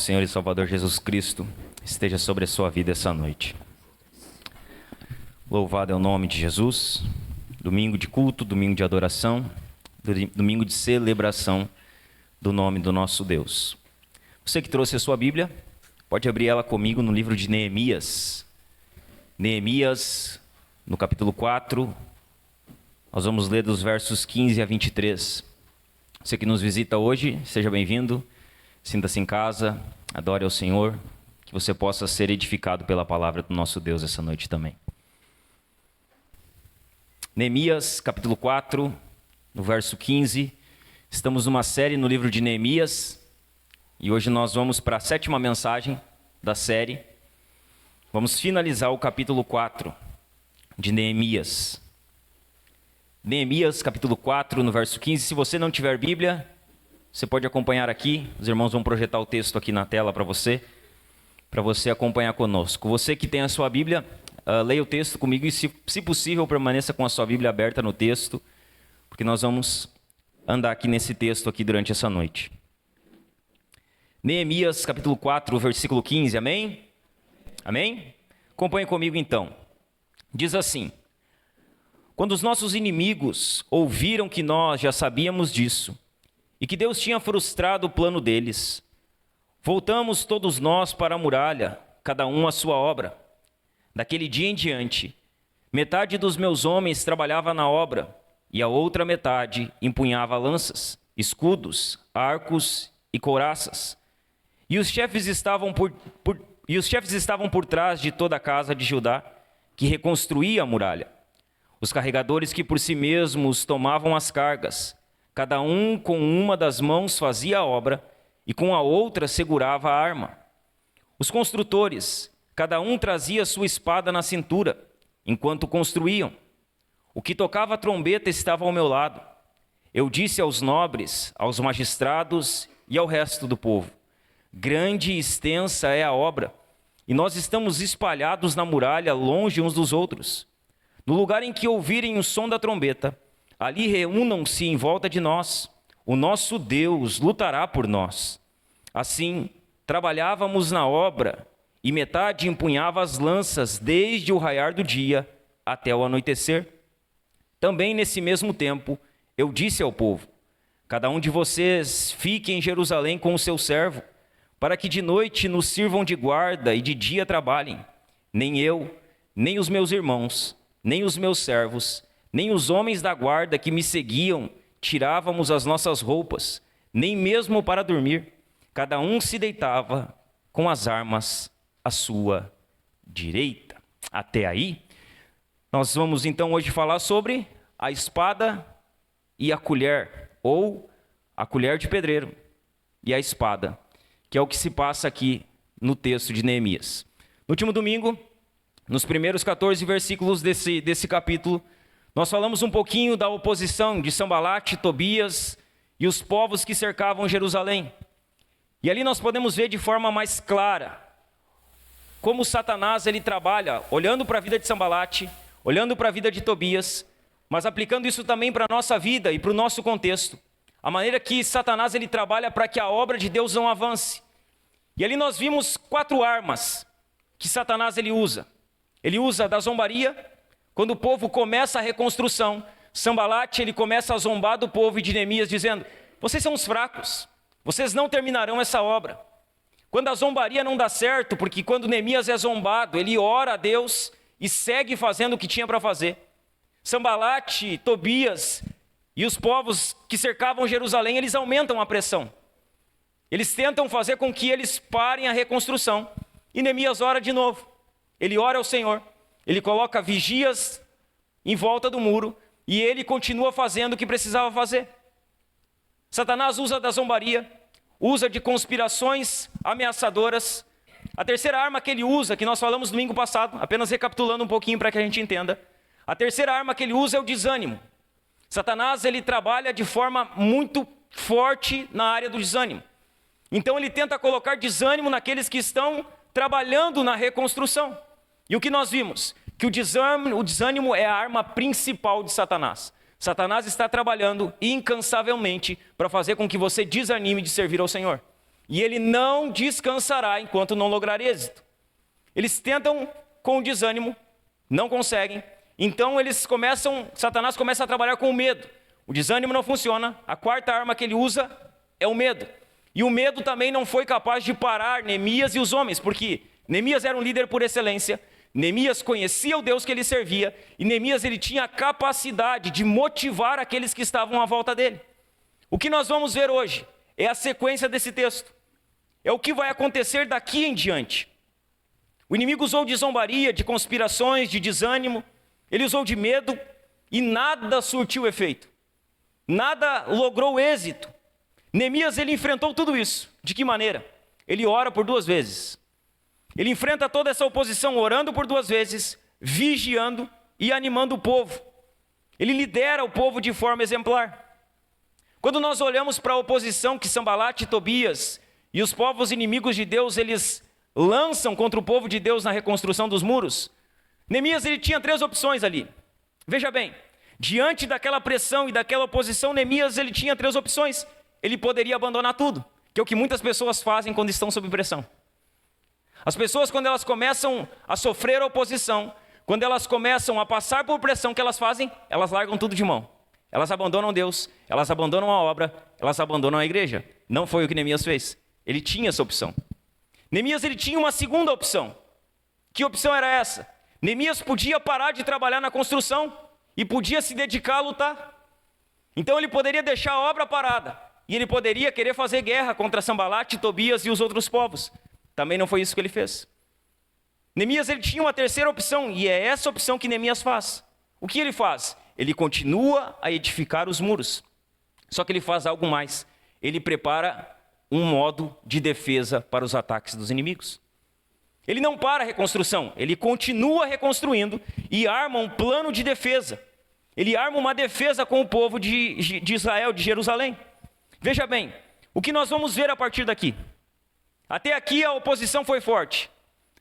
Senhor e Salvador Jesus Cristo esteja sobre a sua vida essa noite. Louvado é o nome de Jesus. Domingo de culto, domingo de adoração, domingo de celebração do nome do nosso Deus. Você que trouxe a sua Bíblia, pode abrir ela comigo no livro de Neemias. Neemias, no capítulo 4, nós vamos ler dos versos 15 a 23. Você que nos visita hoje, seja bem-vindo. Sinta-se em casa, adore ao Senhor, que você possa ser edificado pela palavra do nosso Deus essa noite também. Neemias, capítulo 4, no verso 15. Estamos numa série no livro de Neemias e hoje nós vamos para a 7ª mensagem da série. Vamos finalizar o capítulo 4 de Neemias. Neemias, capítulo 4, no verso 15. Se você não tiver Bíblia, você pode acompanhar aqui, os irmãos vão projetar o texto aqui na tela para você acompanhar conosco. Você que tem a sua Bíblia, leia o texto comigo e, se possível, permaneça com a sua Bíblia aberta no texto, porque nós vamos andar aqui nesse texto aqui durante essa noite. Neemias, capítulo 4, versículo 15, amém? Amém? Acompanhe comigo então. Diz assim: quando os nossos inimigos ouviram que nós já sabíamos disso, e que Deus tinha frustrado o plano deles, voltamos todos nós para a muralha, cada um à sua obra. Daquele dia em diante, metade dos meus homens trabalhava na obra, e a outra metade empunhava lanças, escudos, arcos e couraças. E os chefes estavam por trás de toda a casa de Judá, que reconstruía a muralha. Os carregadores que por si mesmos tomavam as cargas, cada um com uma das mãos fazia a obra e com a outra segurava a arma. Os construtores, cada um trazia sua espada na cintura, enquanto construíam. O que tocava a trombeta estava ao meu lado. Eu disse aos nobres, aos magistrados e ao resto do povo: grande e extensa é a obra, e nós estamos espalhados na muralha, longe uns dos outros. No lugar em que ouvirem o som da trombeta, ali reúnam-se em volta de nós. O nosso Deus lutará por nós. Assim, trabalhávamos na obra, e metade empunhava as lanças desde o raiar do dia até o anoitecer. Também nesse mesmo tempo, eu disse ao povo: cada um de vocês fique em Jerusalém com o seu servo, para que de noite nos sirvam de guarda e de dia trabalhem. Nem eu, nem os meus irmãos, nem os meus servos, nem os homens da guarda que me seguiam tirávamos as nossas roupas, nem mesmo para dormir. Cada um se deitava com as armas à sua direita. Até aí, nós vamos então hoje falar sobre a espada e a colher, ou a colher de pedreiro e a espada, que é o que se passa aqui no texto de Neemias. No último domingo, nos primeiros 14 versículos desse capítulo, nós falamos um pouquinho da oposição de Sanbalate, Tobias e os povos que cercavam Jerusalém. E ali nós podemos ver de forma mais clara como Satanás ele trabalha, olhando para a vida de Sanbalate, olhando para a vida de Tobias, mas aplicando isso também para a nossa vida e para o nosso contexto. A maneira que Satanás ele trabalha para que a obra de Deus não avance. E ali nós vimos 4 armas que Satanás ele usa. Ele usa da zombaria. Quando o povo começa a reconstrução, Sanbalate ele começa a zombar do povo e de Neemias, dizendo: vocês são os fracos, vocês não terminarão essa obra. Quando a zombaria não dá certo, porque quando Neemias é zombado, ele ora a Deus e segue fazendo o que tinha para fazer. Sanbalate, Tobias e os povos que cercavam Jerusalém, eles aumentam a pressão. Eles tentam fazer com que eles parem a reconstrução. E Neemias ora de novo. Ele ora ao Senhor. Ele coloca vigias em volta do muro e ele continua fazendo o que precisava fazer. Satanás usa da zombaria, usa de conspirações ameaçadoras. A terceira arma que ele usa, que nós falamos no domingo passado, apenas recapitulando um pouquinho para que a gente entenda. A terceira arma que ele usa é o desânimo. Satanás ele trabalha de forma muito forte na área do desânimo. Então ele tenta colocar desânimo naqueles que estão trabalhando na reconstrução. E o que nós vimos? Que o desânimo é a arma principal de Satanás. Satanás está trabalhando incansavelmente para fazer com que você desanime de servir ao Senhor. e ele não descansará enquanto não lograr êxito. Eles tentam com desânimo, não conseguem, então Satanás começa a trabalhar com o medo. O desânimo não funciona, a quarta arma que ele usa é o medo. E o medo também não foi capaz de parar Neemias e os homens, porque Neemias era um líder por excelência, Neemias conhecia o Deus que ele servia, e Neemias ele tinha a capacidade de motivar aqueles que estavam à volta dele. O que nós vamos ver hoje é a sequência desse texto. É o que vai acontecer daqui em diante. O inimigo usou de zombaria, de conspirações, de desânimo, ele usou de medo e nada surtiu efeito. Nada logrou êxito. Neemias ele enfrentou tudo isso. De que maneira? Ele ora por 2 vezes. Ele enfrenta toda essa oposição orando por 2 vezes, vigiando e animando o povo. Ele lidera o povo de forma exemplar. Quando nós olhamos para a oposição que Sanbalate e Tobias e os povos inimigos de Deus, eles lançam contra o povo de Deus na reconstrução dos muros, Neemias ele tinha 3 opções ali. Veja bem, diante daquela pressão e daquela oposição, Neemias ele tinha 3 opções. Ele poderia abandonar tudo, que é o que muitas pessoas fazem quando estão sob pressão. As pessoas, quando elas começam a sofrer oposição, quando elas começam a passar por pressão, o que elas fazem? Elas largam tudo de mão. Elas abandonam Deus, elas abandonam a obra, elas abandonam a igreja. Não foi o que Neemias fez. Ele tinha essa opção. Neemias ele tinha uma segunda opção. Que opção era essa? Neemias podia parar de trabalhar na construção e podia se dedicar a lutar. Então ele poderia deixar a obra parada e ele poderia querer fazer guerra contra Sanbalate, Tobias e os outros povos. Também não foi isso que ele fez. Neemias ele tinha uma terceira opção, e é essa opção que Neemias faz. O que ele faz? Ele continua a edificar os muros. Só que ele faz algo mais. Ele prepara um modo de defesa para os ataques dos inimigos. Ele não para a reconstrução, ele continua reconstruindo e arma um plano de defesa. Ele arma uma defesa com o povo de Israel, de Jerusalém. Veja bem, o que nós vamos ver a partir daqui? Até aqui a oposição foi forte.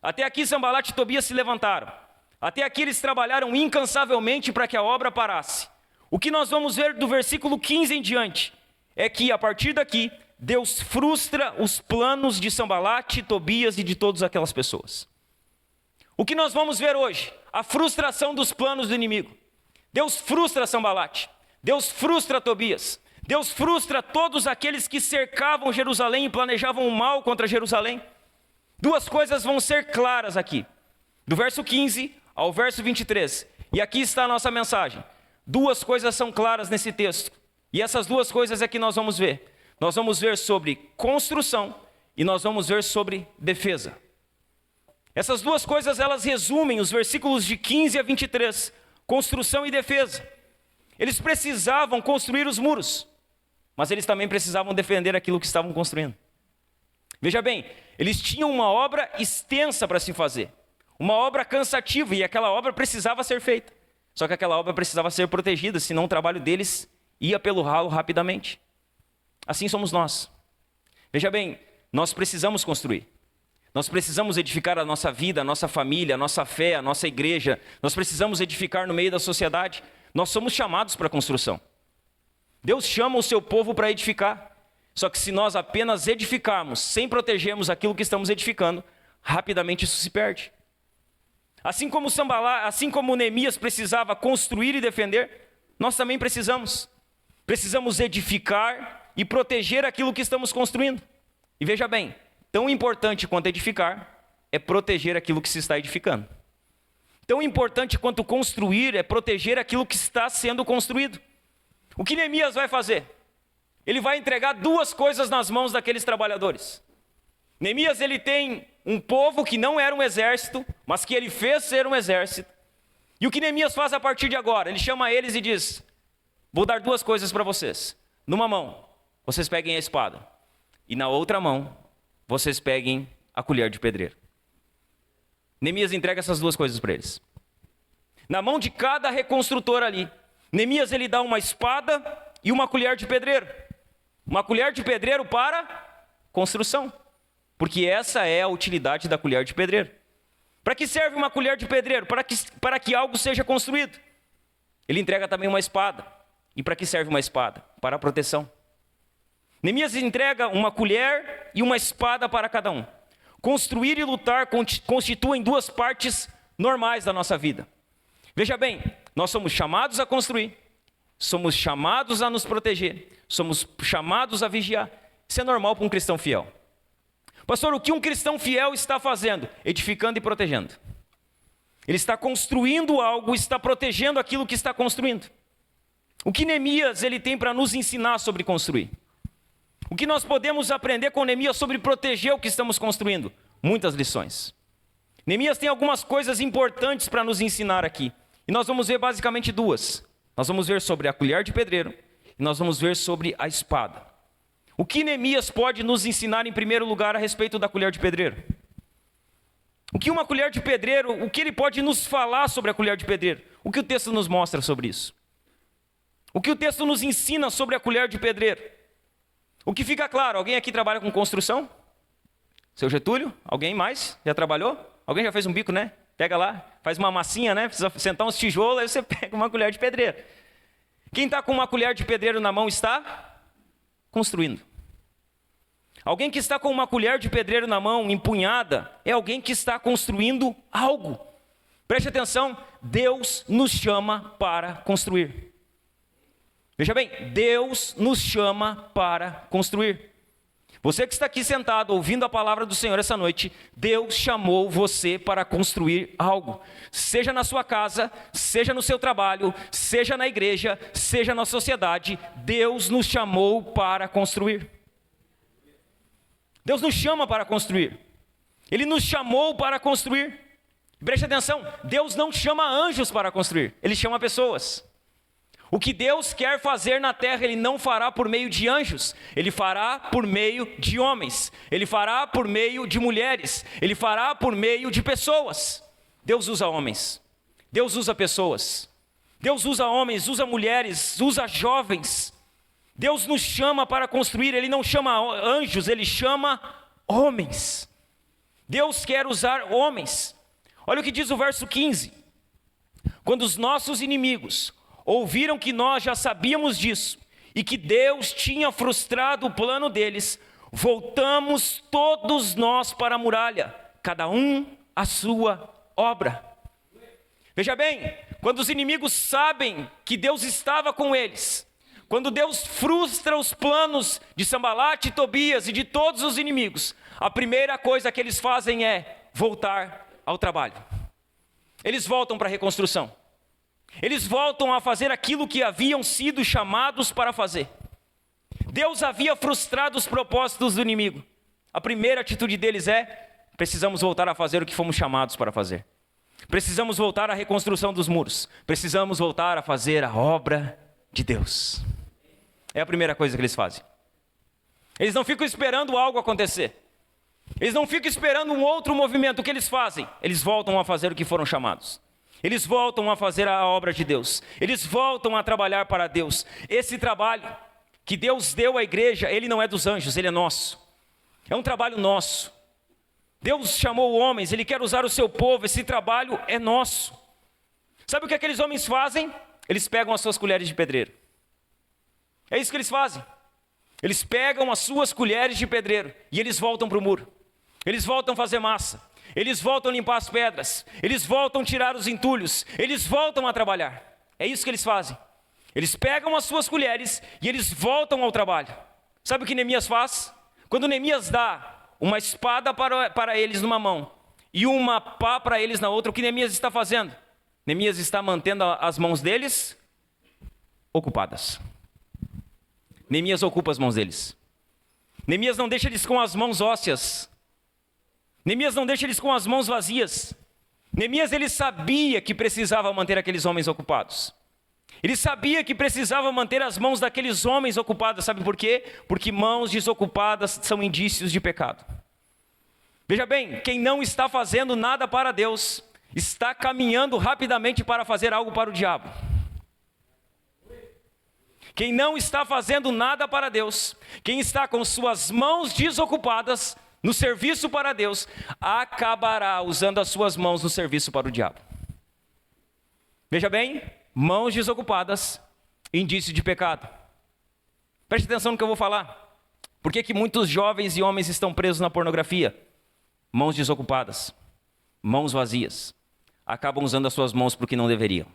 Até aqui Sanbalate e Tobias se levantaram. Até aqui eles trabalharam incansavelmente para que a obra parasse. O que nós vamos ver do versículo 15 em diante é que a partir daqui Deus frustra os planos de Sanbalate, Tobias e de todas aquelas pessoas. O que nós vamos ver hoje? A frustração dos planos do inimigo. Deus frustra Sanbalate, Deus frustra Tobias, Deus frustra todos aqueles que cercavam Jerusalém e planejavam o mal contra Jerusalém. 2 coisas vão ser claras aqui, do verso 15 ao verso 23. E aqui está a nossa mensagem. 2 coisas são claras nesse texto. E essas 2 coisas é que nós vamos ver. Nós vamos ver sobre construção e nós vamos ver sobre defesa. Essas 2 coisas, elas resumem os versículos de 15 a 23. Construção e defesa. Eles precisavam construir os muros, mas eles também precisavam defender aquilo que estavam construindo. Veja bem, eles tinham uma obra extensa para se fazer. Uma obra cansativa, e aquela obra precisava ser feita. Só que aquela obra precisava ser protegida, senão o trabalho deles ia pelo ralo rapidamente. Assim somos nós. Veja bem, nós precisamos construir. Nós precisamos edificar a nossa vida, a nossa família, a nossa fé, a nossa igreja. Nós precisamos edificar no meio da sociedade. Nós somos chamados para a construção. Deus chama o seu povo para edificar. Só que se nós apenas edificarmos, sem protegermos aquilo que estamos edificando, rapidamente isso se perde. Assim como Neemias precisava construir e defender, nós também precisamos. Precisamos edificar e proteger aquilo que estamos construindo. E veja bem, tão importante quanto edificar é proteger aquilo que se está edificando. Tão importante quanto construir é proteger aquilo que está sendo construído. O que Neemias vai fazer? Ele vai entregar 2 coisas nas mãos daqueles trabalhadores. Neemias ele tem um povo que não era um exército, mas que ele fez ser um exército. E o que Neemias faz a partir de agora? Ele chama eles e diz: vou dar 2 coisas para vocês. Numa mão, vocês peguem a espada. E na outra mão, vocês peguem a colher de pedreiro. Neemias entrega essas 2 coisas para eles. Na mão de cada reconstrutor ali, Neemias ele dá uma espada e uma colher de pedreiro. Uma colher de pedreiro para construção. Porque essa é a utilidade da colher de pedreiro. Para que serve uma colher de pedreiro? Para que algo seja construído. Ele entrega também uma espada. E para que serve uma espada? Para a proteção. Neemias entrega uma colher e uma espada para cada um. Construir e lutar constituem duas partes normais da nossa vida. Veja bem, nós somos chamados a construir, somos chamados a nos proteger, somos chamados a vigiar. Isso é normal para um cristão fiel. Pastor, o que um cristão fiel está fazendo? Edificando e protegendo. Ele está construindo algo, está protegendo aquilo que está construindo. O que Neemias ele tem para nos ensinar sobre construir? O que nós podemos aprender com Neemias sobre proteger o que estamos construindo? Muitas lições. Neemias tem algumas coisas importantes para nos ensinar aqui. E nós vamos ver basicamente duas. Nós vamos ver sobre a colher de pedreiro e nós vamos ver sobre a espada. O que Neemias pode nos ensinar em primeiro lugar a respeito da colher de pedreiro? O que uma colher de pedreiro, o que ele pode nos falar sobre a colher de pedreiro? O que o texto nos mostra sobre isso? O que o texto nos ensina sobre a colher de pedreiro? O que fica claro, alguém aqui trabalha com construção? Seu Getúlio? Alguém mais? Já trabalhou? Alguém já fez um bico, né? Pega lá, faz uma massinha, né? Precisa sentar uns tijolos, aí você pega uma colher de pedreiro. Quem está com uma colher de pedreiro na mão está construindo. Alguém que está com uma colher de pedreiro na mão, empunhada, é alguém que está construindo algo. Preste atenção, Deus nos chama para construir. Veja bem, Deus nos chama para construir. Você que está aqui sentado ouvindo a palavra do Senhor essa noite, Deus chamou você para construir algo. Seja na sua casa, seja no seu trabalho, seja na igreja, seja na sociedade, Deus nos chamou para construir. Deus nos chama para construir. Ele nos chamou para construir. Preste atenção, Deus não chama anjos para construir, Ele chama pessoas. O que Deus quer fazer na terra, Ele não fará por meio de anjos, Ele fará por meio de homens, Ele fará por meio de mulheres, Ele fará por meio de pessoas. Deus usa homens, Deus usa pessoas, Deus usa homens, usa mulheres, usa jovens. Deus nos chama para construir, Ele não chama anjos, Ele chama homens. Deus quer usar homens. Olha o que diz o verso 15. Quando os nossos inimigos ouviram que nós já sabíamos disso e que Deus tinha frustrado o plano deles, voltamos todos nós para a muralha, cada um a sua obra. Veja bem, quando os inimigos sabem que Deus estava com eles, quando Deus frustra os planos de Sambalate, Tobias e de todos os inimigos, a primeira coisa que eles fazem é voltar ao trabalho. Eles voltam para a reconstrução. Eles voltam a fazer aquilo que haviam sido chamados para fazer. Deus havia frustrado os propósitos do inimigo. A primeira atitude deles é: precisamos voltar a fazer o que fomos chamados para fazer. Precisamos voltar à reconstrução dos muros. Precisamos voltar a fazer a obra de Deus. É a primeira coisa que eles fazem. Eles não ficam esperando algo acontecer. Eles não ficam esperando um outro movimento. O que eles fazem? Eles voltam a fazer o que foram chamados. Eles voltam a fazer a obra de Deus. Eles voltam a trabalhar para Deus. Esse trabalho que Deus deu à igreja, ele não é dos anjos, ele é nosso. É um trabalho nosso. Deus chamou homens, Ele quer usar o seu povo, esse trabalho é nosso. Sabe o que aqueles homens fazem? Eles pegam as suas colheres de pedreiro. É isso que eles fazem. Eles pegam as suas colheres de pedreiro e eles voltam para o muro. Eles voltam a fazer massa. Eles voltam a limpar as pedras. Eles voltam a tirar os entulhos. Eles voltam a trabalhar. É isso que eles fazem. Eles pegam as suas colheres e eles voltam ao trabalho. Sabe o que Neemias faz? Quando Neemias dá uma espada para eles numa mão e uma pá para eles na outra, o que Neemias está fazendo? Neemias está mantendo as mãos deles ocupadas. Neemias ocupa as mãos deles. Neemias não deixa eles com as mãos ósseas. Neemias não deixa eles com as mãos vazias. Neemias, ele sabia que precisava manter aqueles homens ocupados. Ele sabia que precisava manter as mãos daqueles homens ocupadas. Sabe por quê? Porque mãos desocupadas são indícios de pecado. Veja bem, quem não está fazendo nada para Deus, está caminhando rapidamente para fazer algo para o diabo. Quem não está fazendo nada para Deus, quem está com suas mãos desocupadas no serviço para Deus, acabará usando as suas mãos no serviço para o diabo. Veja bem, mãos desocupadas, indício de pecado. Preste atenção no que eu vou falar. Por que muitos jovens e homens estão presos na pornografia? Mãos desocupadas, mãos vazias. Acabam usando as suas mãos para o que não deveriam.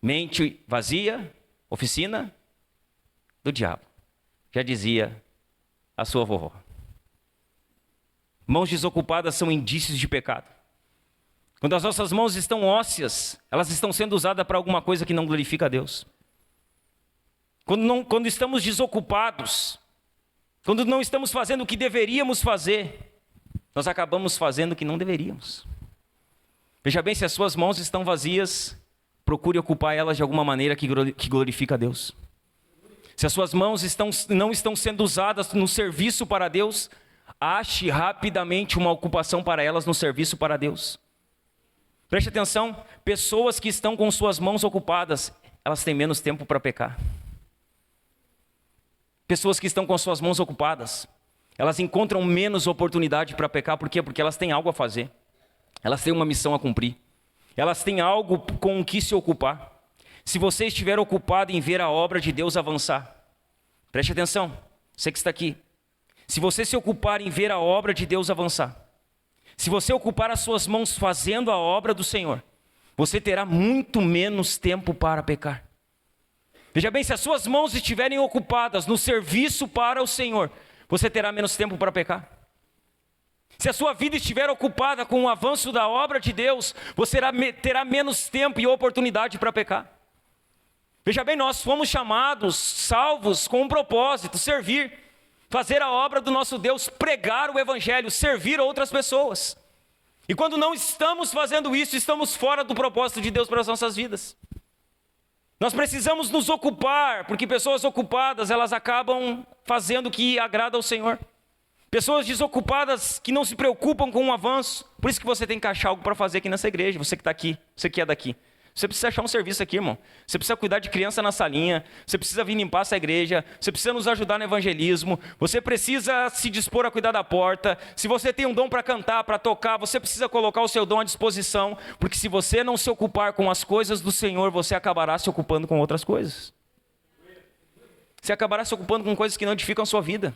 Mente vazia, oficina do diabo. Já dizia a sua vovó. Mãos desocupadas são indícios de pecado. Quando as nossas mãos estão ósseas, elas estão sendo usadas para alguma coisa que não glorifica a Deus. Quando estamos desocupados, quando não estamos fazendo o que deveríamos fazer, nós acabamos fazendo o que não deveríamos. Veja bem, se as suas mãos estão vazias, procure ocupar elas de alguma maneira que glorifica a Deus. Se as suas mãos não estão sendo usadas no serviço para Deus, ache rapidamente uma ocupação para elas no serviço para Deus. Preste atenção, pessoas que estão com suas mãos ocupadas, elas têm menos tempo para pecar. Pessoas que estão com suas mãos ocupadas, elas encontram menos oportunidade para pecar. Por quê? Porque elas têm algo a fazer. Elas têm uma missão a cumprir. Elas têm algo com o que se ocupar. Se você estiver ocupado em ver a obra de Deus avançar, preste atenção, você que está aqui. Se você se ocupar em ver a obra de Deus avançar, se você ocupar as suas mãos fazendo a obra do Senhor, você terá muito menos tempo para pecar. Veja bem, se as suas mãos estiverem ocupadas no serviço para o Senhor, você terá menos tempo para pecar. Se a sua vida estiver ocupada com o avanço da obra de Deus, você terá menos tempo e oportunidade para pecar. Veja bem, nós fomos chamados, salvos com um propósito, servir, fazer a obra do nosso Deus, pregar o Evangelho, servir outras pessoas. E quando não estamos fazendo isso, estamos fora do propósito de Deus para as nossas vidas. Nós precisamos nos ocupar, porque pessoas ocupadas, elas acabam fazendo o que agrada ao Senhor. Pessoas desocupadas que não se preocupam com o avanço. Por isso que você tem que achar algo para fazer aqui nessa igreja, você que está aqui, você que é daqui. Você precisa achar um serviço aqui, irmão. Você precisa cuidar de criança na salinha, você precisa vir limpar essa igreja, você precisa nos ajudar no evangelismo, você precisa se dispor a cuidar da porta. Se você tem um dom para cantar, para tocar, você precisa colocar o seu dom à disposição, porque se você não se ocupar com as coisas do Senhor, você acabará se ocupando com outras coisas. Você acabará se ocupando com coisas que não edificam a sua vida.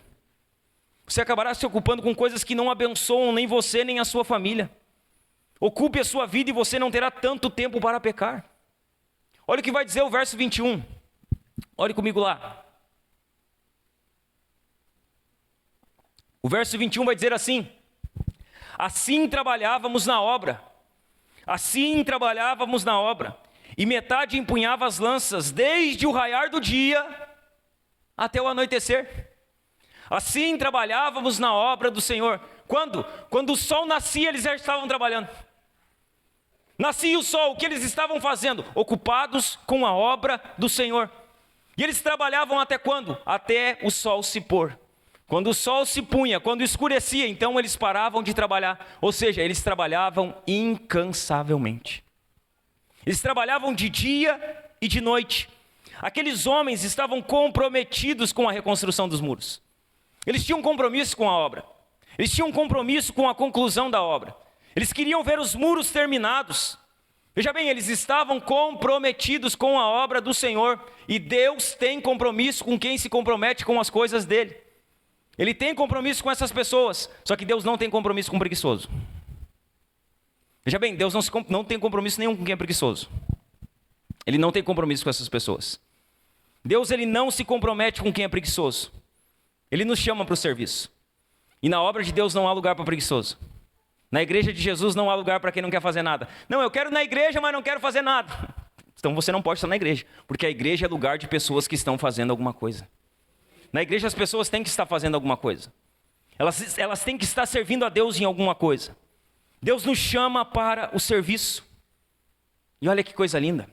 Você acabará se ocupando com coisas que não abençoam nem você, nem a sua família. Ocupe a sua vida e você não terá tanto tempo para pecar. Olha o que vai dizer o verso 21. Olhe comigo lá. O verso 21 vai dizer assim: assim trabalhávamos na obra. Assim trabalhávamos na obra. E metade empunhava as lanças, desde o raiar do dia até o anoitecer. Assim trabalhávamos na obra do Senhor. Quando? Quando o sol nascia, eles já estavam trabalhando. Nascia o sol, o que eles estavam fazendo? Ocupados com a obra do Senhor. E eles trabalhavam até quando? Até o sol se pôr. Quando o sol se punha, quando escurecia, então eles paravam de trabalhar. Ou seja, eles trabalhavam incansavelmente. Eles trabalhavam de dia e de noite. Aqueles homens estavam comprometidos com a reconstrução dos muros. Eles tinham um compromisso com a obra. Eles tinham um compromisso com a conclusão da obra. Eles queriam ver os muros terminados. Veja bem, eles estavam comprometidos com a obra do Senhor. E Deus tem compromisso com quem se compromete com as coisas dele. Ele tem compromisso com essas pessoas. Só que Deus não tem compromisso com o preguiçoso. Veja bem, Deus não tem compromisso nenhum com quem é preguiçoso. Ele não tem compromisso com essas pessoas. Deus, ele não se compromete com quem é preguiçoso. Ele nos chama para o serviço. E na obra de Deus não há lugar para preguiçoso. Na igreja de Jesus não há lugar para quem não quer fazer nada. Não, eu quero ir na igreja, mas não quero fazer nada. Então você não pode estar na igreja. Porque a igreja é lugar de pessoas que estão fazendo alguma coisa. Na igreja as pessoas têm que estar fazendo alguma coisa. Elas têm que estar servindo a Deus em alguma coisa. Deus nos chama para o serviço. E olha que coisa linda.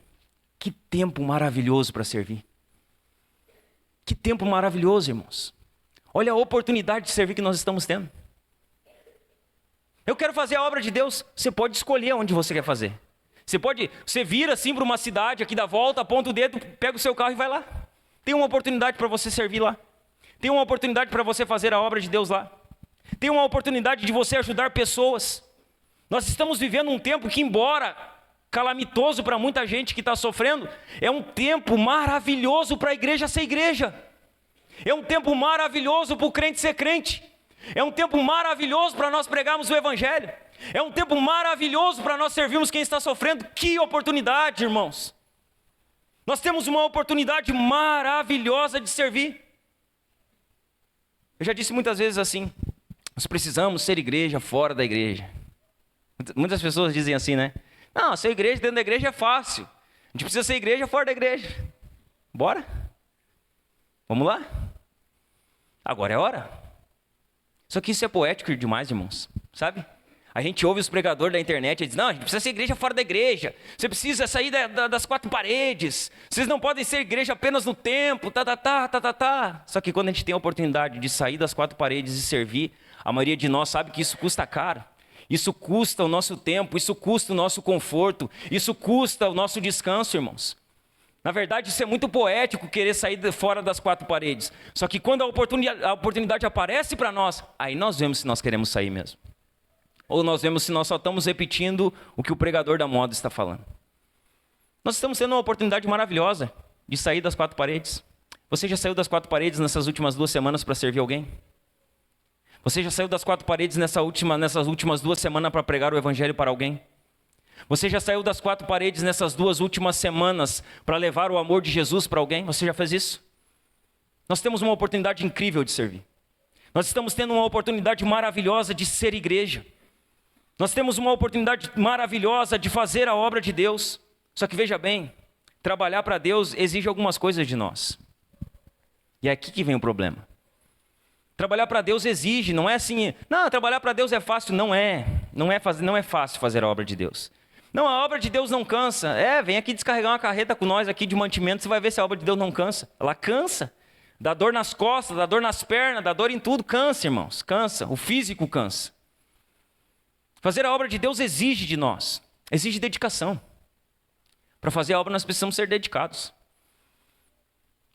Que tempo maravilhoso para servir. Que tempo maravilhoso, irmãos. Olha a oportunidade de servir que nós estamos tendo. Eu quero fazer a obra de Deus. Você pode escolher onde você quer fazer. Você vira assim para uma cidade aqui, dá volta, aponta o dedo, pega o seu carro e vai lá. Tem uma oportunidade para você servir lá. Tem uma oportunidade para você fazer a obra de Deus lá. Tem uma oportunidade de você ajudar pessoas. Nós estamos vivendo um tempo que, embora calamitoso para muita gente que está sofrendo, é um tempo maravilhoso para a igreja ser igreja. É um tempo maravilhoso para o crente ser crente. É um tempo maravilhoso para nós pregarmos o Evangelho. É um tempo maravilhoso para nós servirmos quem está sofrendo. Que oportunidade, irmãos! Nós temos uma oportunidade maravilhosa de servir. Eu já disse muitas vezes assim, nós precisamos ser igreja fora da igreja. Muitas pessoas dizem assim, né? Não, ser igreja dentro da igreja é fácil. A gente precisa ser igreja fora da igreja. Bora? Vamos lá? Agora é hora. Só que isso é poético demais, irmãos. Sabe? A gente ouve os pregadores da internet e diz, não, a gente precisa ser igreja fora da igreja. Você precisa sair das quatro paredes. Vocês não podem ser igreja apenas no templo, Só que quando a gente tem a oportunidade de sair das quatro paredes e servir, a maioria de nós sabe que isso custa caro. Isso custa o nosso tempo, isso custa o nosso conforto, isso custa o nosso descanso, irmãos. Na verdade, isso é muito poético, querer sair fora das quatro paredes. Só que quando a oportunidade aparece para nós, aí nós vemos se nós queremos sair mesmo. Ou nós vemos se nós só estamos repetindo o que o pregador da moda está falando. Nós estamos tendo uma oportunidade maravilhosa de sair das quatro paredes. Você já saiu das quatro paredes nessas últimas 2 semanas para servir alguém? Você já saiu das quatro paredes nessas últimas 2 semanas para pregar o Evangelho para alguém? Você já saiu das quatro paredes nessas 2 últimas semanas para levar o amor de Jesus para alguém? Você já fez isso? Nós temos uma oportunidade incrível de servir. Nós estamos tendo uma oportunidade maravilhosa de ser igreja. Nós temos uma oportunidade maravilhosa de fazer a obra de Deus. Só que veja bem, trabalhar para Deus exige algumas coisas de nós. E é aqui que vem o problema. Trabalhar para Deus exige, não é assim, não, trabalhar para Deus é fácil. Não é fácil fazer a obra de Deus. Não, a obra de Deus não cansa. Vem aqui descarregar uma carreta com nós aqui de mantimento, você vai ver se a obra de Deus não cansa. Ela cansa. Dá dor nas costas, dá dor nas pernas, dá dor em tudo. Cansa, irmãos, cansa. O físico cansa. Fazer a obra de Deus exige de nós, exige dedicação. Para fazer a obra nós precisamos ser dedicados.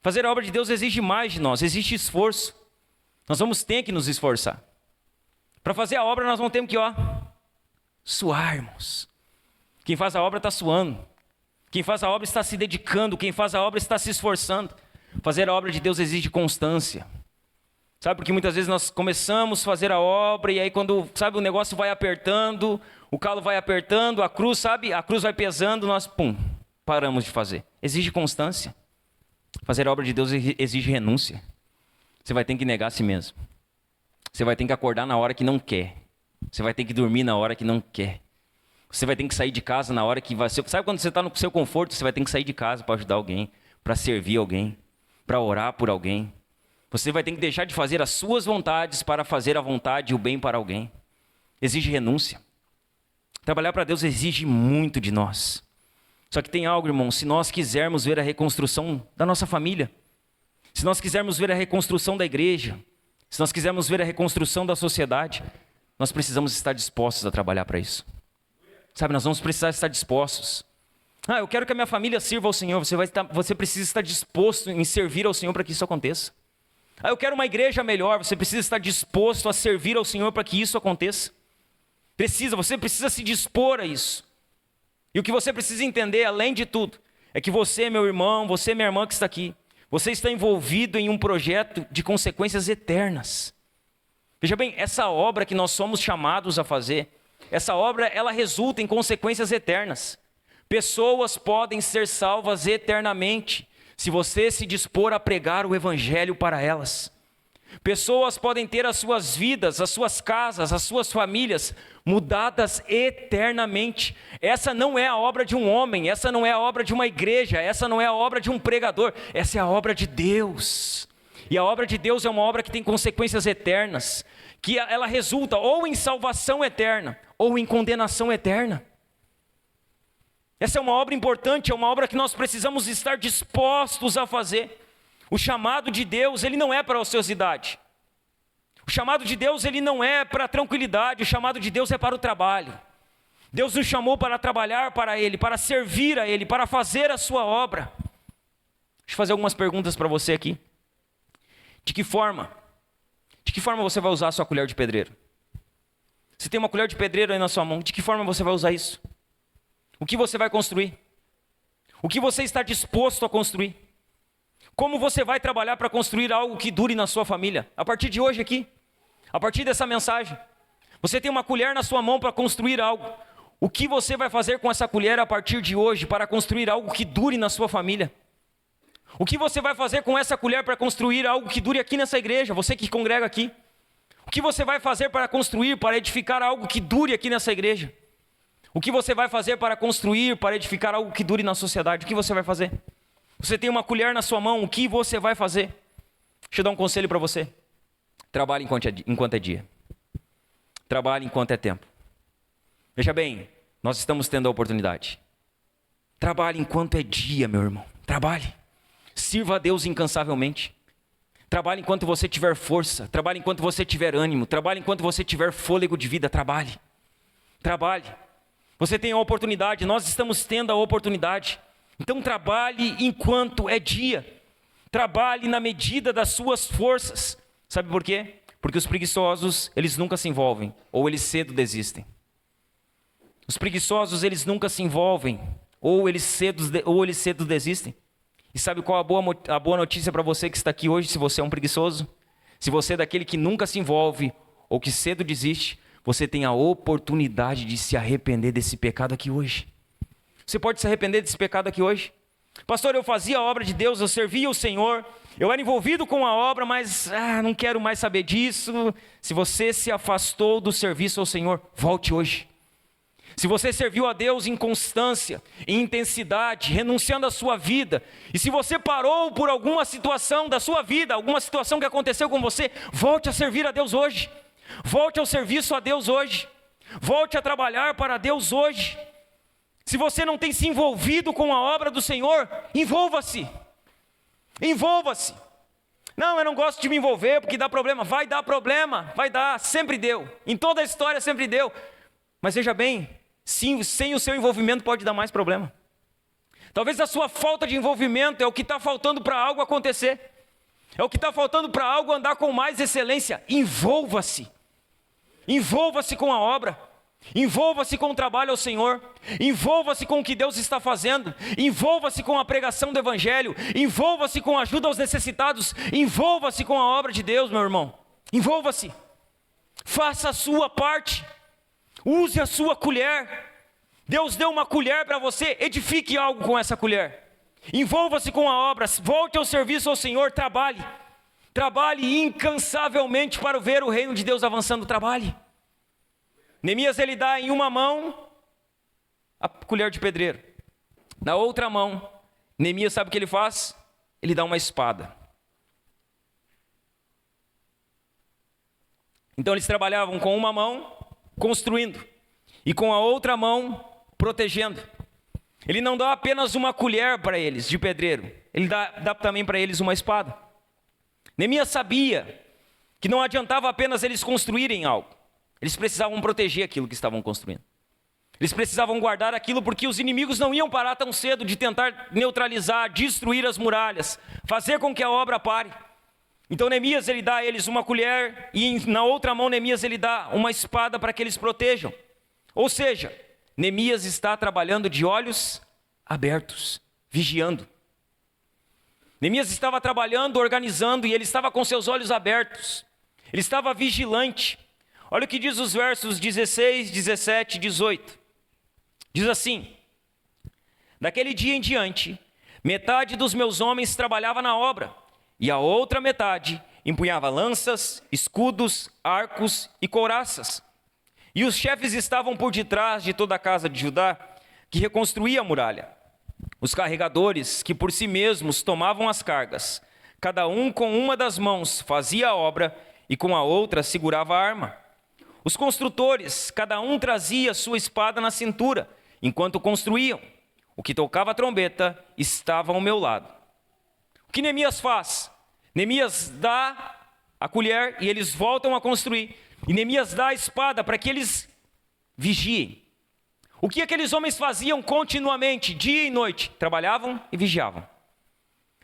Fazer a obra de Deus exige mais de nós, exige esforço. Nós vamos ter que nos esforçar. Para fazer a obra nós vamos ter que, suar, irmãos. Quem faz a obra está suando. Quem faz a obra está se dedicando. Quem faz a obra está se esforçando. Fazer a obra de Deus exige constância. Sabe, porque muitas vezes nós começamos a fazer a obra e aí quando, o negócio vai apertando, o calo vai apertando, a cruz vai pesando, nós, paramos de fazer. Exige constância. Fazer a obra de Deus exige renúncia. Você vai ter que negar a si mesmo. Você vai ter que acordar na hora que não quer. Você vai ter que dormir na hora que não quer. Você vai ter que sair de casa na hora que vai... Sabe quando você está no seu conforto, você vai ter que sair de casa para ajudar alguém, para servir alguém, para orar por alguém. Você vai ter que deixar de fazer as suas vontades para fazer a vontade e o bem para alguém. Exige renúncia. Trabalhar para Deus exige muito de nós. Só que tem algo, irmão, se nós quisermos ver a reconstrução da nossa família, se nós quisermos ver a reconstrução da igreja, se nós quisermos ver a reconstrução da sociedade, nós precisamos estar dispostos a trabalhar para isso. Nós vamos precisar estar dispostos. Eu quero que a minha família sirva ao Senhor. Você precisa estar disposto em servir ao Senhor para que isso aconteça. Eu quero uma igreja melhor. Você precisa estar disposto a servir ao Senhor para que isso aconteça. Você precisa se dispor a isso. E o que você precisa entender, além de tudo, é que você, meu irmão, você, minha irmã que está aqui, você está envolvido em um projeto de consequências eternas. Veja bem, essa obra que nós somos chamados a fazer, essa obra, ela resulta em consequências eternas. Pessoas podem ser salvas eternamente, se você se dispor a pregar o Evangelho para elas. Pessoas podem ter as suas vidas, as suas casas, as suas famílias mudadas eternamente. Essa não é a obra de um homem, essa não é a obra de uma igreja, essa não é a obra de um pregador, essa é a obra de Deus. E a obra de Deus é uma obra que tem consequências eternas, que ela resulta ou em salvação eterna, ou em condenação eterna. Essa é uma obra importante, é uma obra que nós precisamos estar dispostos a fazer. O chamado de Deus, ele não é para a ociosidade. O chamado de Deus, ele não é para a tranquilidade. O chamado de Deus é para o trabalho. Deus nos chamou para trabalhar para Ele, para servir a Ele, para fazer a sua obra. Deixa eu fazer algumas perguntas para você aqui. De que forma você vai usar a sua colher de pedreiro? Se tem uma colher de pedreiro aí na sua mão, de que forma você vai usar isso? O que você vai construir? O que você está disposto a construir? Como você vai trabalhar para construir algo que dure na sua família? A partir de hoje aqui, a partir dessa mensagem. Você tem uma colher na sua mão para construir algo. O que você vai fazer com essa colher a partir de hoje para construir algo que dure na sua família? O que você vai fazer com essa colher para construir algo que dure aqui nessa igreja, você que congrega aqui? O que você vai fazer para construir, para edificar algo que dure aqui nessa igreja? O que você vai fazer para construir, para edificar algo que dure na sociedade? O que você vai fazer? Você tem uma colher na sua mão, o que você vai fazer? Deixa eu dar um conselho para você. Trabalhe enquanto é dia. Trabalhe enquanto é tempo. Veja bem, nós estamos tendo a oportunidade. Trabalhe enquanto é dia, meu irmão. Trabalhe. Sirva a Deus incansavelmente. Trabalhe enquanto você tiver força. Trabalhe enquanto você tiver ânimo. Trabalhe enquanto você tiver fôlego de vida. Trabalhe. Trabalhe. Você tem a oportunidade. Nós estamos tendo a oportunidade. Então trabalhe enquanto é dia. Trabalhe na medida das suas forças. Sabe por quê? Porque os preguiçosos, eles nunca se envolvem. Ou eles cedo desistem. Os preguiçosos, eles nunca se envolvem. Ou eles cedo desistem. E sabe qual a boa notícia para você que está aqui hoje, se você é um preguiçoso? Se você é daquele que nunca se envolve ou que cedo desiste, você tem a oportunidade de se arrepender desse pecado aqui hoje. Você pode se arrepender desse pecado aqui hoje? Pastor, eu fazia a obra de Deus, eu servia o Senhor, eu era envolvido com a obra, mas não quero mais saber disso. Se você se afastou do serviço ao Senhor, volte hoje. Se você serviu a Deus em constância, em intensidade, renunciando à sua vida, e se você parou por alguma situação da sua vida, alguma situação que aconteceu com você, volte a servir a Deus hoje. Volte ao serviço a Deus hoje. Volte a trabalhar para Deus hoje. Se você não tem se envolvido com a obra do Senhor, envolva-se. Envolva-se. Não, eu não gosto de me envolver porque dá problema. Vai dar problema, vai dar, sempre deu. Em toda a história sempre deu. Mas veja bem, sim, sem o seu envolvimento pode dar mais problema. Talvez a sua falta de envolvimento é o que está faltando para algo acontecer. É o que está faltando para algo andar com mais excelência. Envolva-se. Envolva-se com a obra. Envolva-se com o trabalho ao Senhor. Envolva-se com o que Deus está fazendo. Envolva-se com a pregação do Evangelho. Envolva-se com a ajuda aos necessitados. Envolva-se com a obra de Deus, meu irmão. Envolva-se. Faça a sua parte. Use a sua colher. Deus deu uma colher para você. Edifique algo com essa colher. Envolva-se com a obra. Volte ao serviço ao Senhor. Trabalhe. Trabalhe incansavelmente para ver o reino de Deus avançando. Trabalhe. Neemias, ele dá em uma mão a colher de pedreiro. Na outra mão, Neemias sabe o que ele faz? Ele dá uma espada. Então eles trabalhavam com uma mão construindo e com a outra mão protegendo. Ele não dá apenas uma colher para eles de pedreiro, ele dá também para eles uma espada. Neemias sabia que não adiantava apenas eles construírem algo. Eles precisavam proteger aquilo que estavam construindo. Eles precisavam guardar aquilo porque os inimigos não iam parar tão cedo de tentar neutralizar, destruir as muralhas, fazer com que a obra pare. Então Neemias, ele dá a eles uma colher e na outra mão Neemias, ele dá uma espada para que eles protejam. Ou seja, Neemias está trabalhando de olhos abertos, vigiando. Neemias estava trabalhando, organizando e ele estava com seus olhos abertos. Ele estava vigilante. Olha o que diz os versos 16, 17 e 18. Diz assim: daquele dia em diante, metade dos meus homens trabalhava na obra, e a outra metade empunhava lanças, escudos, arcos e couraças. E os chefes estavam por detrás de toda a casa de Judá, que reconstruía a muralha. Os carregadores, que por si mesmos tomavam as cargas, cada um com uma das mãos fazia a obra e com a outra segurava a arma. Os construtores, cada um trazia sua espada na cintura, enquanto construíam. O que tocava a trombeta estava ao meu lado. O que Neemias faz? Neemias dá a colher e eles voltam a construir. E Neemias dá a espada para que eles vigiem. O que aqueles homens faziam continuamente, dia e noite? Trabalhavam e vigiavam.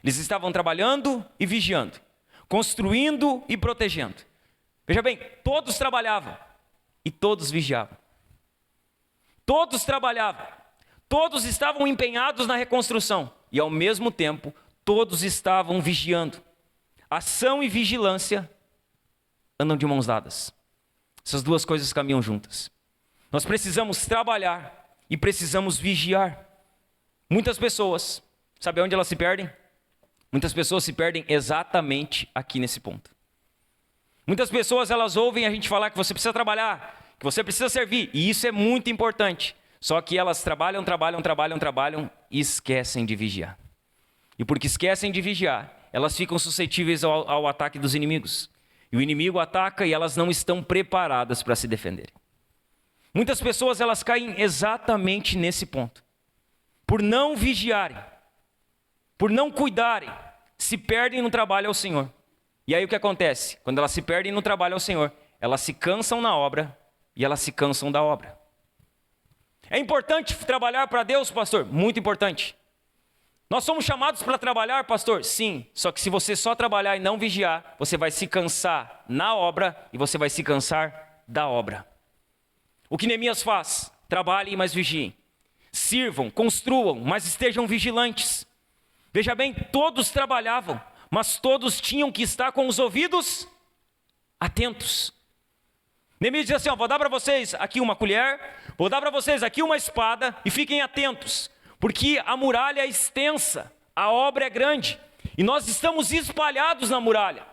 Eles estavam trabalhando e vigiando, construindo e protegendo. Veja bem, todos trabalhavam e todos vigiavam. Todos trabalhavam, todos estavam empenhados na reconstrução e ao mesmo tempo, todos estavam vigiando. Ação e vigilância andam de mãos dadas. Essas duas coisas caminham juntas. Nós precisamos trabalhar e precisamos vigiar. Muitas pessoas, sabe onde elas se perdem? Muitas pessoas se perdem exatamente aqui nesse ponto. Muitas pessoas, elas ouvem a gente falar que você precisa trabalhar, que você precisa servir, e isso é muito importante. Só que elas trabalham e esquecem de vigiar. E porque esquecem de vigiar, elas ficam suscetíveis ao ataque dos inimigos. E o inimigo ataca e elas não estão preparadas para se defenderem. Muitas pessoas, elas caem exatamente nesse ponto. Por não vigiarem, por não cuidarem, se perdem no trabalho ao Senhor. E aí o que acontece? Quando elas se perdem no trabalho ao Senhor, elas se cansam na obra e elas se cansam da obra. É importante trabalhar para Deus, pastor? Muito importante. Nós somos chamados para trabalhar, pastor? Sim, só que se você só trabalhar e não vigiar, você vai se cansar na obra e você vai se cansar da obra. O que Neemias faz? Trabalhem, mas vigiem. Sirvam, construam, mas estejam vigilantes. Veja bem, todos trabalhavam, mas todos tinham que estar com os ouvidos atentos. Neemias diz assim, vou dar para vocês aqui uma colher, vou dar para vocês aqui uma espada e fiquem atentos, porque a muralha é extensa, a obra é grande, e nós estamos espalhados na muralha.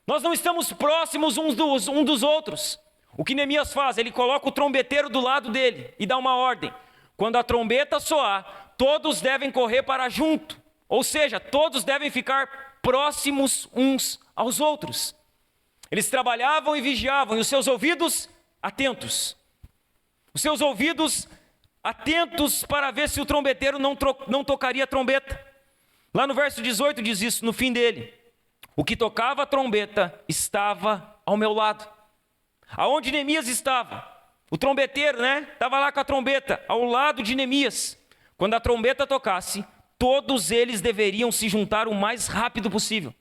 Nós não estamos próximos uns dos outros. O que Neemias faz? Ele coloca o trombeteiro do lado dele e dá uma ordem. Quando a trombeta soar, todos devem correr para junto. Ou seja, todos devem ficar próximos uns aos outros. Eles trabalhavam e vigiavam, e os seus ouvidos atentos. Os seus ouvidos atentos para ver se o trombeteiro não tocaria a trombeta. Lá no verso 18 diz isso, no fim dele. O que tocava a trombeta estava ao meu lado. Aonde Neemias estava? O trombeteiro, estava lá com a trombeta, ao lado de Neemias. Quando a trombeta tocasse, todos eles deveriam se juntar o mais rápido possível.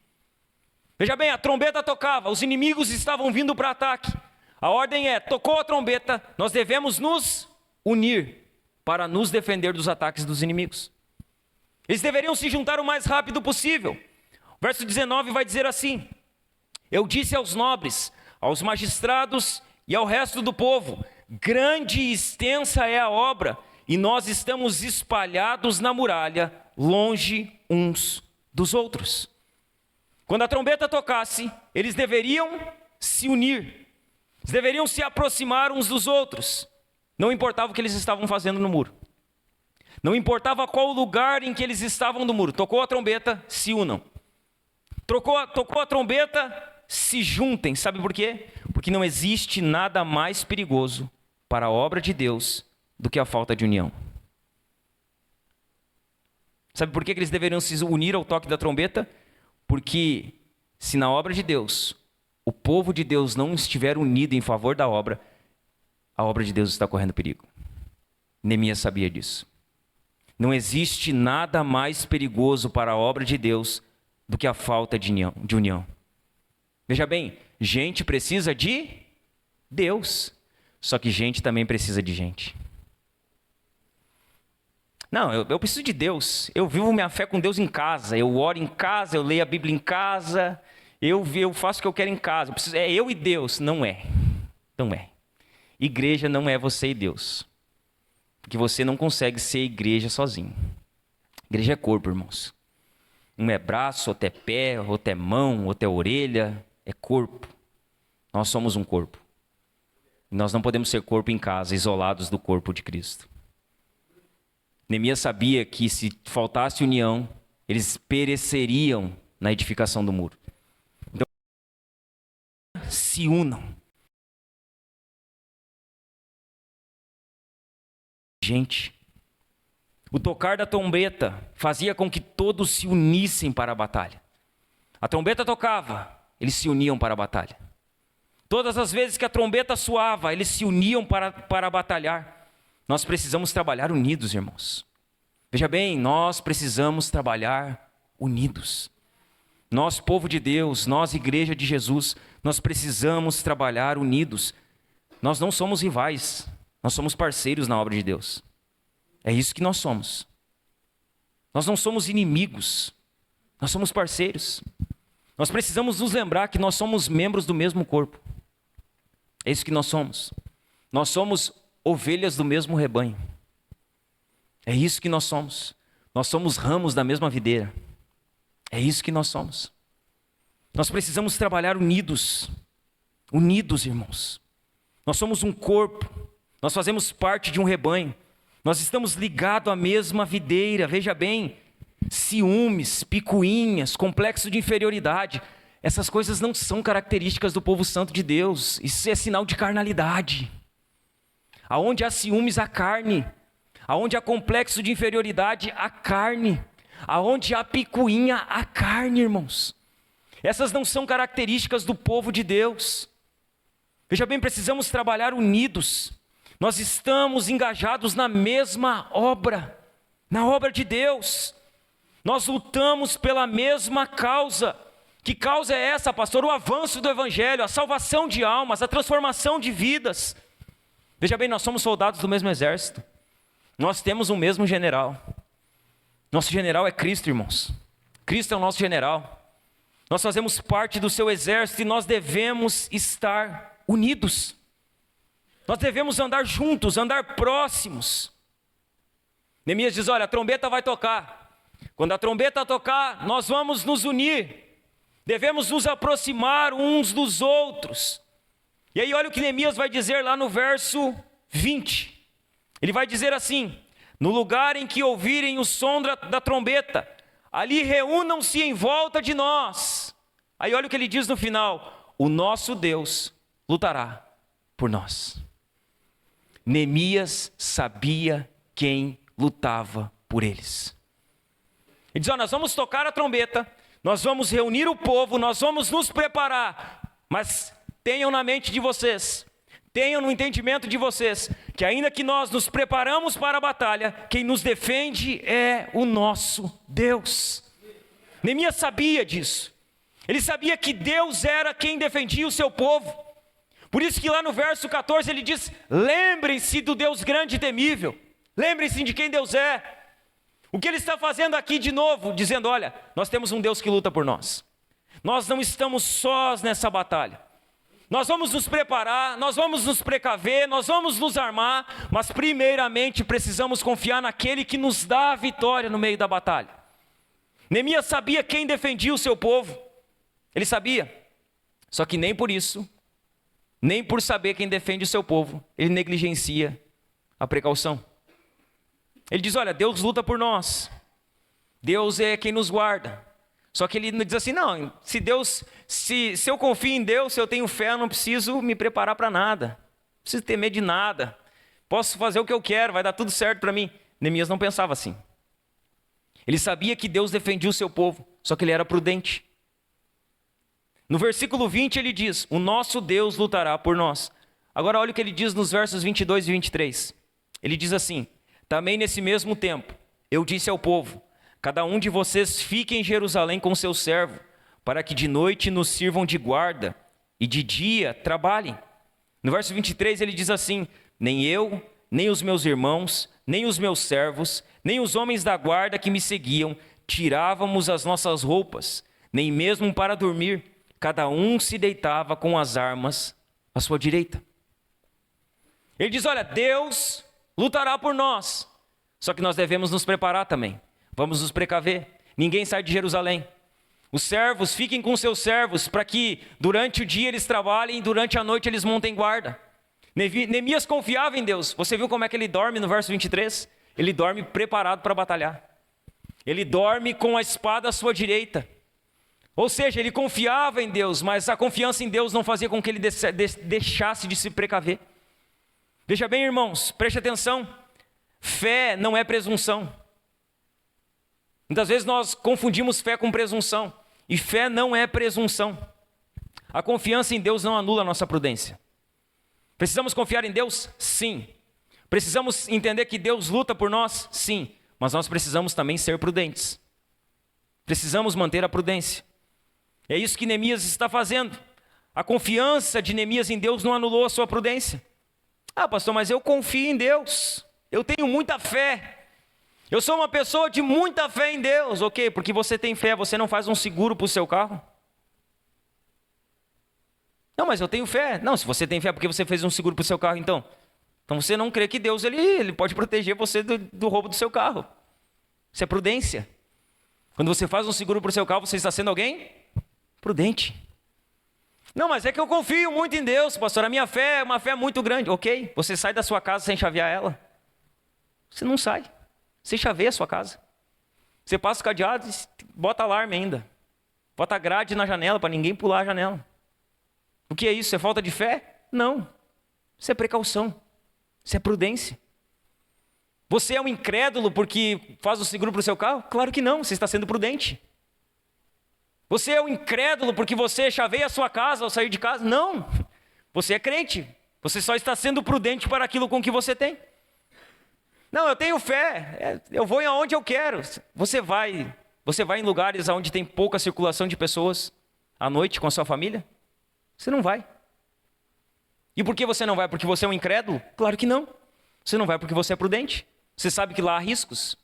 Veja bem, a trombeta tocava, os inimigos estavam vindo para ataque. A ordem é, tocou a trombeta, nós devemos nos unir para nos defender dos ataques dos inimigos. Eles deveriam se juntar o mais rápido possível. O verso 19 vai dizer assim: eu disse aos nobres, aos magistrados e ao resto do povo, grande e extensa é a obra, e nós estamos espalhados na muralha, longe uns dos outros. Quando a trombeta tocasse, eles deveriam se unir, eles deveriam se aproximar uns dos outros. Não importava o que eles estavam fazendo no muro, não importava qual lugar em que eles estavam no muro. Tocou a trombeta, se unam. Tocou a trombeta, se juntem. Sabe por quê? Porque não existe nada mais perigoso para a obra de Deus do que a falta de união. Sabe por que eles deveriam se unir ao toque da trombeta? Porque se na obra de Deus, o povo de Deus não estiver unido em favor da obra, a obra de Deus está correndo perigo. Neemias sabia disso. Não existe nada mais perigoso para a obra de Deus do que a falta de união. Veja bem, gente precisa de Deus, só que gente também precisa de gente. Não, eu preciso de Deus. Eu vivo minha fé com Deus em casa. Eu oro em casa, eu leio a Bíblia em casa. Eu faço o que eu quero em casa. É eu e Deus. Não é. Não é. Igreja não é você e Deus. Porque você não consegue ser igreja sozinho. Igreja é corpo, irmãos. Um é braço, outro é pé, outro é mão, outro é orelha. É corpo. Nós somos um corpo. Nós não podemos ser corpo em casa, isolados do corpo de Cristo. Neemias sabia que se faltasse união, eles pereceriam na edificação do muro. Então, se unam. Gente, o tocar da trombeta fazia com que todos se unissem para a batalha. A trombeta tocava, eles se uniam para a batalha. Todas as vezes que a trombeta soava, eles se uniam para batalhar. Nós precisamos trabalhar unidos, irmãos. Veja bem, nós precisamos trabalhar unidos. Nós, povo de Deus, nós, igreja de Jesus, nós precisamos trabalhar unidos. Nós não somos rivais, nós somos parceiros na obra de Deus. É isso que nós somos. Nós não somos inimigos, Nós somos parceiros. Nós precisamos nos lembrar que nós somos membros do mesmo corpo. É isso que nós somos. Nós somos ovelhas do mesmo rebanho. É isso que nós somos. Nós somos ramos da mesma videira. É isso que nós somos. Nós precisamos trabalhar unidos. Unidos, irmãos. Nós somos um corpo. Nós fazemos parte de um rebanho. Nós estamos ligados à mesma videira. Veja bem, ciúmes, picuinhas, complexo de inferioridade. Essas coisas não são características do povo santo de Deus. Isso é sinal de carnalidade. Aonde há ciúmes, há carne. Aonde há complexo de inferioridade, há carne. Aonde há picuinha, há carne, irmãos. Essas não são características do povo de Deus. Veja bem, precisamos trabalhar unidos. Nós estamos engajados na mesma obra, na obra de Deus. Nós lutamos pela mesma causa. Que causa é essa, pastor? O avanço do Evangelho, a salvação de almas, a transformação de vidas. Veja bem, nós somos soldados do mesmo exército. Nós temos o mesmo general. Nosso general é Cristo, irmãos. Cristo é o nosso general. Nós fazemos parte do seu exército e nós devemos estar unidos. Nós devemos andar juntos, andar próximos. Neemias diz, olha, a trombeta vai tocar. Quando a trombeta tocar, nós vamos nos unir. Devemos nos aproximar uns dos outros. E aí olha o que Neemias vai dizer lá no verso 20. Ele vai dizer assim, no lugar em que ouvirem o som da trombeta, ali reúnam-se em volta de nós. Aí olha o que ele diz no final, o nosso Deus lutará por nós. Neemias sabia quem lutava por eles. Ele diz, nós vamos tocar a trombeta, nós vamos reunir o povo, nós vamos nos preparar, mas tenham na mente de vocês, tenham no entendimento de vocês, que ainda que nós nos preparamos para a batalha, quem nos defende é o nosso Deus. Neemias sabia disso. Ele sabia que Deus era quem defendia o seu povo. Por isso que lá no verso 14 ele diz, lembrem-se do Deus grande e temível. Lembrem-se de quem Deus é. O que ele está fazendo aqui de novo? Dizendo, olha, nós temos um Deus que luta por nós. Nós não estamos sós nessa batalha. Nós vamos nos preparar, nós vamos nos precaver, nós vamos nos armar, mas primeiramente precisamos confiar naquele que nos dá a vitória no meio da batalha. Neemias sabia quem defendia o seu povo. Ele sabia. Só que nem por isso, nem por saber quem defende o seu povo, ele negligencia a precaução. Ele diz, olha, Deus luta por nós. Deus é quem nos guarda. Só que ele diz assim, não, se eu confio em Deus, se eu tenho fé, eu não preciso me preparar para nada. Não preciso ter medo de nada. Posso fazer o que eu quero, vai dar tudo certo para mim. Neemias não pensava assim. Ele sabia que Deus defendia o seu povo, só que ele era prudente. No versículo 20 ele diz, o nosso Deus lutará por nós. Agora olha o que ele diz nos versos 22 e 23. Ele diz assim, também nesse mesmo tempo, eu disse ao povo, cada um de vocês fique em Jerusalém com seu servo, para que de noite nos sirvam de guarda e de dia trabalhem. No verso 23 ele diz assim, nem eu, nem os meus irmãos, nem os meus servos, nem os homens da guarda que me seguiam, tirávamos as nossas roupas, nem mesmo para dormir, cada um se deitava com as armas à sua direita. Ele diz, olha, Deus lutará por nós, só que nós devemos nos preparar também, vamos nos precaver, ninguém sai de Jerusalém. Os servos, fiquem com seus servos, para que durante o dia eles trabalhem, durante a noite eles montem guarda. Neemias confiava em Deus, você viu como é que ele dorme no verso 23? Ele dorme preparado para batalhar, ele dorme com a espada à sua direita. Ou seja, ele confiava em Deus, mas a confiança em Deus não fazia com que ele deixasse de se precaver. Veja bem, irmãos, preste atenção, fé não é presunção. Muitas vezes nós confundimos fé com presunção, e fé não é presunção. A confiança em Deus não anula a nossa prudência. Precisamos confiar em Deus? Sim. Precisamos entender que Deus luta por nós? Sim. Mas nós precisamos também ser prudentes. Precisamos manter a prudência. É isso que Neemias está fazendo. A confiança de Neemias em Deus não anulou a sua prudência. Ah, pastor, mas eu confio em Deus. Eu tenho muita fé. Eu sou uma pessoa de muita fé em Deus. Ok, porque você tem fé, você não faz um seguro para o seu carro? Não, mas eu tenho fé. Não, se você tem fé, por que você fez um seguro para o seu carro então? Então você não crê que Deus ele pode proteger você do roubo do seu carro. Isso é prudência. Quando você faz um seguro para o seu carro, você está sendo alguém prudente. Não, mas é que eu confio muito em Deus, pastor. A minha fé é uma fé muito grande. Ok, você sai da sua casa sem chavear ela? Você não sai. Você chaveia a sua casa. Você passa o cadeado e bota alarme ainda. Bota grade na janela para ninguém pular a janela. O que é isso? É falta de fé? Não. Isso é precaução. Isso é prudência. Você é um incrédulo porque faz o seguro para o seu carro? Claro que não, você está sendo prudente. Você é um incrédulo porque você chaveia a sua casa ao sair de casa? Não, você é crente. Você só está sendo prudente para aquilo com que você tem. Não, eu tenho fé, eu vou aonde eu quero. Você vai em lugares onde tem pouca circulação de pessoas à noite com a sua família? Você não vai. E por que você não vai? Porque você é um incrédulo? Claro que não. Você não vai porque você é prudente. Você sabe que lá há riscos.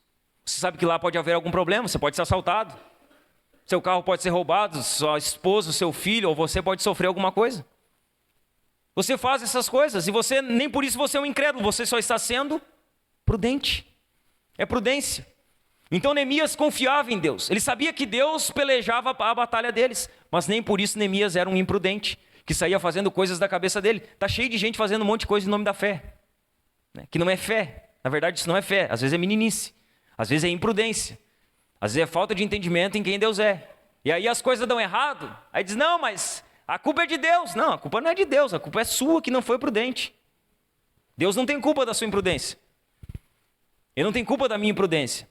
Você sabe que lá pode haver algum problema, você pode ser assaltado. Seu carro pode ser roubado, sua esposa, seu filho, ou você pode sofrer alguma coisa. Você faz essas coisas e você, nem por isso você é um incrédulo, você só está sendo prudente. É prudência. Então Neemias confiava em Deus. Ele sabia que Deus pelejava a batalha deles, mas nem por isso Neemias era um imprudente, que saía fazendo coisas da cabeça dele. Está cheio de gente fazendo um monte de coisa em nome da fé, né? Que não é fé. Na verdade isso não é fé, às vezes é meninice, às vezes é imprudência, às vezes é falta de entendimento em quem Deus é. E aí as coisas dão errado, aí diz, não, mas a culpa é de Deus. Não, a culpa não é de Deus, a culpa é sua que não foi prudente. Deus não tem culpa da sua imprudência. Ele não tem culpa da minha imprudência.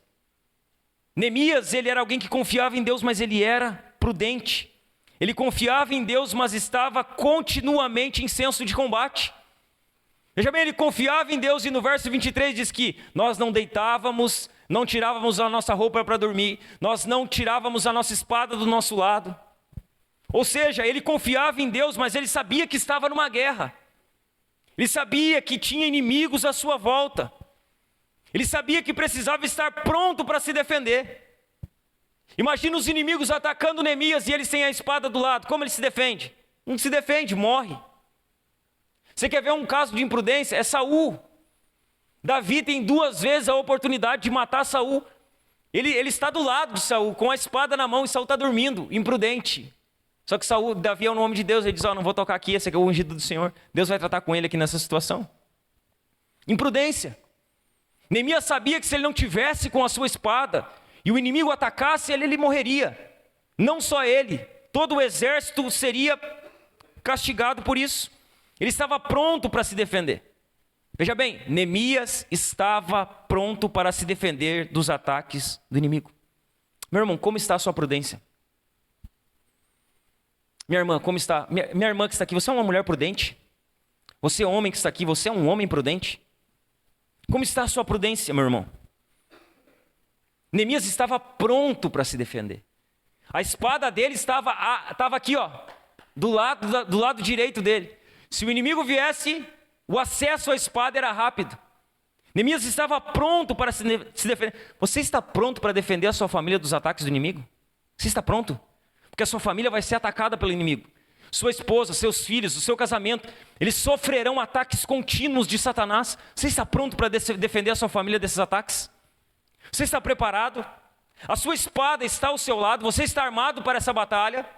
Neemias, ele era alguém que confiava em Deus, mas ele era prudente. Ele confiava em Deus, mas estava continuamente em senso de combate. Veja bem, ele confiava em Deus e no verso 23 diz que nós não deitávamos, não tirávamos a nossa roupa para dormir, nós não tirávamos a nossa espada do nosso lado. Ou seja, ele confiava em Deus, mas ele sabia que estava numa guerra. Ele sabia que tinha inimigos à sua volta. Ele sabia que precisava estar pronto para se defender. Imagina os inimigos atacando Neemias e ele sem a espada do lado. Como ele se defende? Não se defende, morre. Você quer ver um caso de imprudência? É Saul. Davi tem 2 vezes a oportunidade de matar Saul. Ele está do lado de Saul, com a espada na mão, e Saul está dormindo, imprudente. Só que Davi é o nome de Deus, ele diz, não vou tocar aqui, esse aqui é o ungido do Senhor. Deus vai tratar com ele aqui nessa situação. Imprudência. Neemias sabia que se ele não tivesse com a sua espada, e o inimigo atacasse, ele morreria. Não só ele, todo o exército seria castigado por isso. Ele estava pronto para se defender. Veja bem, Neemias estava pronto para se defender dos ataques do inimigo. Meu irmão, como está a sua prudência? Minha irmã, como está? Minha irmã que está aqui, você é uma mulher prudente? Você é um homem que está aqui, você é um homem prudente? Como está a sua prudência, meu irmão? Neemias estava pronto para se defender. A espada dele estava aqui, do lado direito dele. Se o inimigo viesse, o acesso à espada era rápido. Neemias estava pronto para se defender. Você está pronto para defender a sua família dos ataques do inimigo? Você está pronto? Porque a sua família vai ser atacada pelo inimigo. Sua esposa, seus filhos, o seu casamento, eles sofrerão ataques contínuos de Satanás. Você está pronto para defender a sua família desses ataques? Você está preparado? A sua espada está ao seu lado? Você está armado para essa batalha?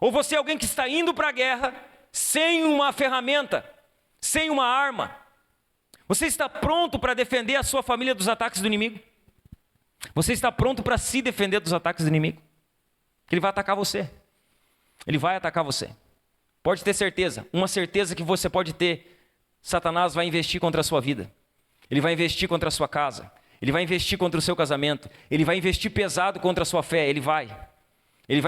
Ou você é alguém que está indo para a guerra sem uma ferramenta, sem uma arma? Você está pronto para defender a sua família dos ataques do inimigo? Você está pronto para se defender dos ataques do inimigo? Ele vai atacar você. Ele vai atacar você. Pode ter certeza, uma certeza que você pode ter: Satanás vai investir contra a sua vida. Ele vai investir contra a sua casa. Ele vai investir contra o seu casamento. Ele vai investir pesado contra a sua fé. Ele vai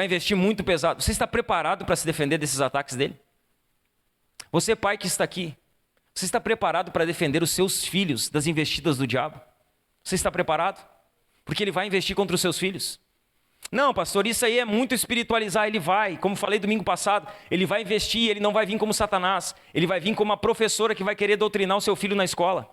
investir muito pesado. Você está preparado para se defender desses ataques dele? Você, pai que está aqui, você está preparado para defender os seus filhos das investidas do diabo? Você está preparado? Porque ele vai investir contra os seus filhos. Não, pastor, isso aí é muito espiritualizar. Ele vai, como falei domingo passado, ele vai investir, ele não vai vir como Satanás. Ele vai vir como uma professora que vai querer doutrinar o seu filho na escola.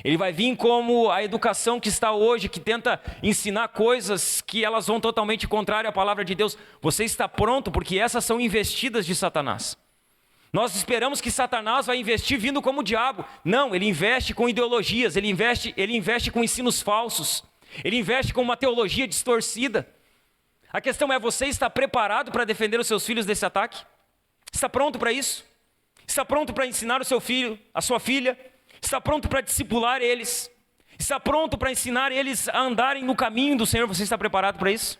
Ele vai vir como a educação que está hoje, que tenta ensinar coisas que elas vão totalmente contrário à palavra de Deus. Você está pronto? Porque essas são investidas de Satanás. Nós esperamos que Satanás vai investir vindo como o diabo. Não, ele investe com ideologias, ele investe com ensinos falsos. Ele investe com uma teologia distorcida. A questão é, você está preparado para defender os seus filhos desse ataque? Está pronto para isso? Está pronto para ensinar o seu filho, a sua filha? Está pronto para discipular eles? Está pronto para ensinar eles a andarem no caminho do Senhor? Você está preparado para isso?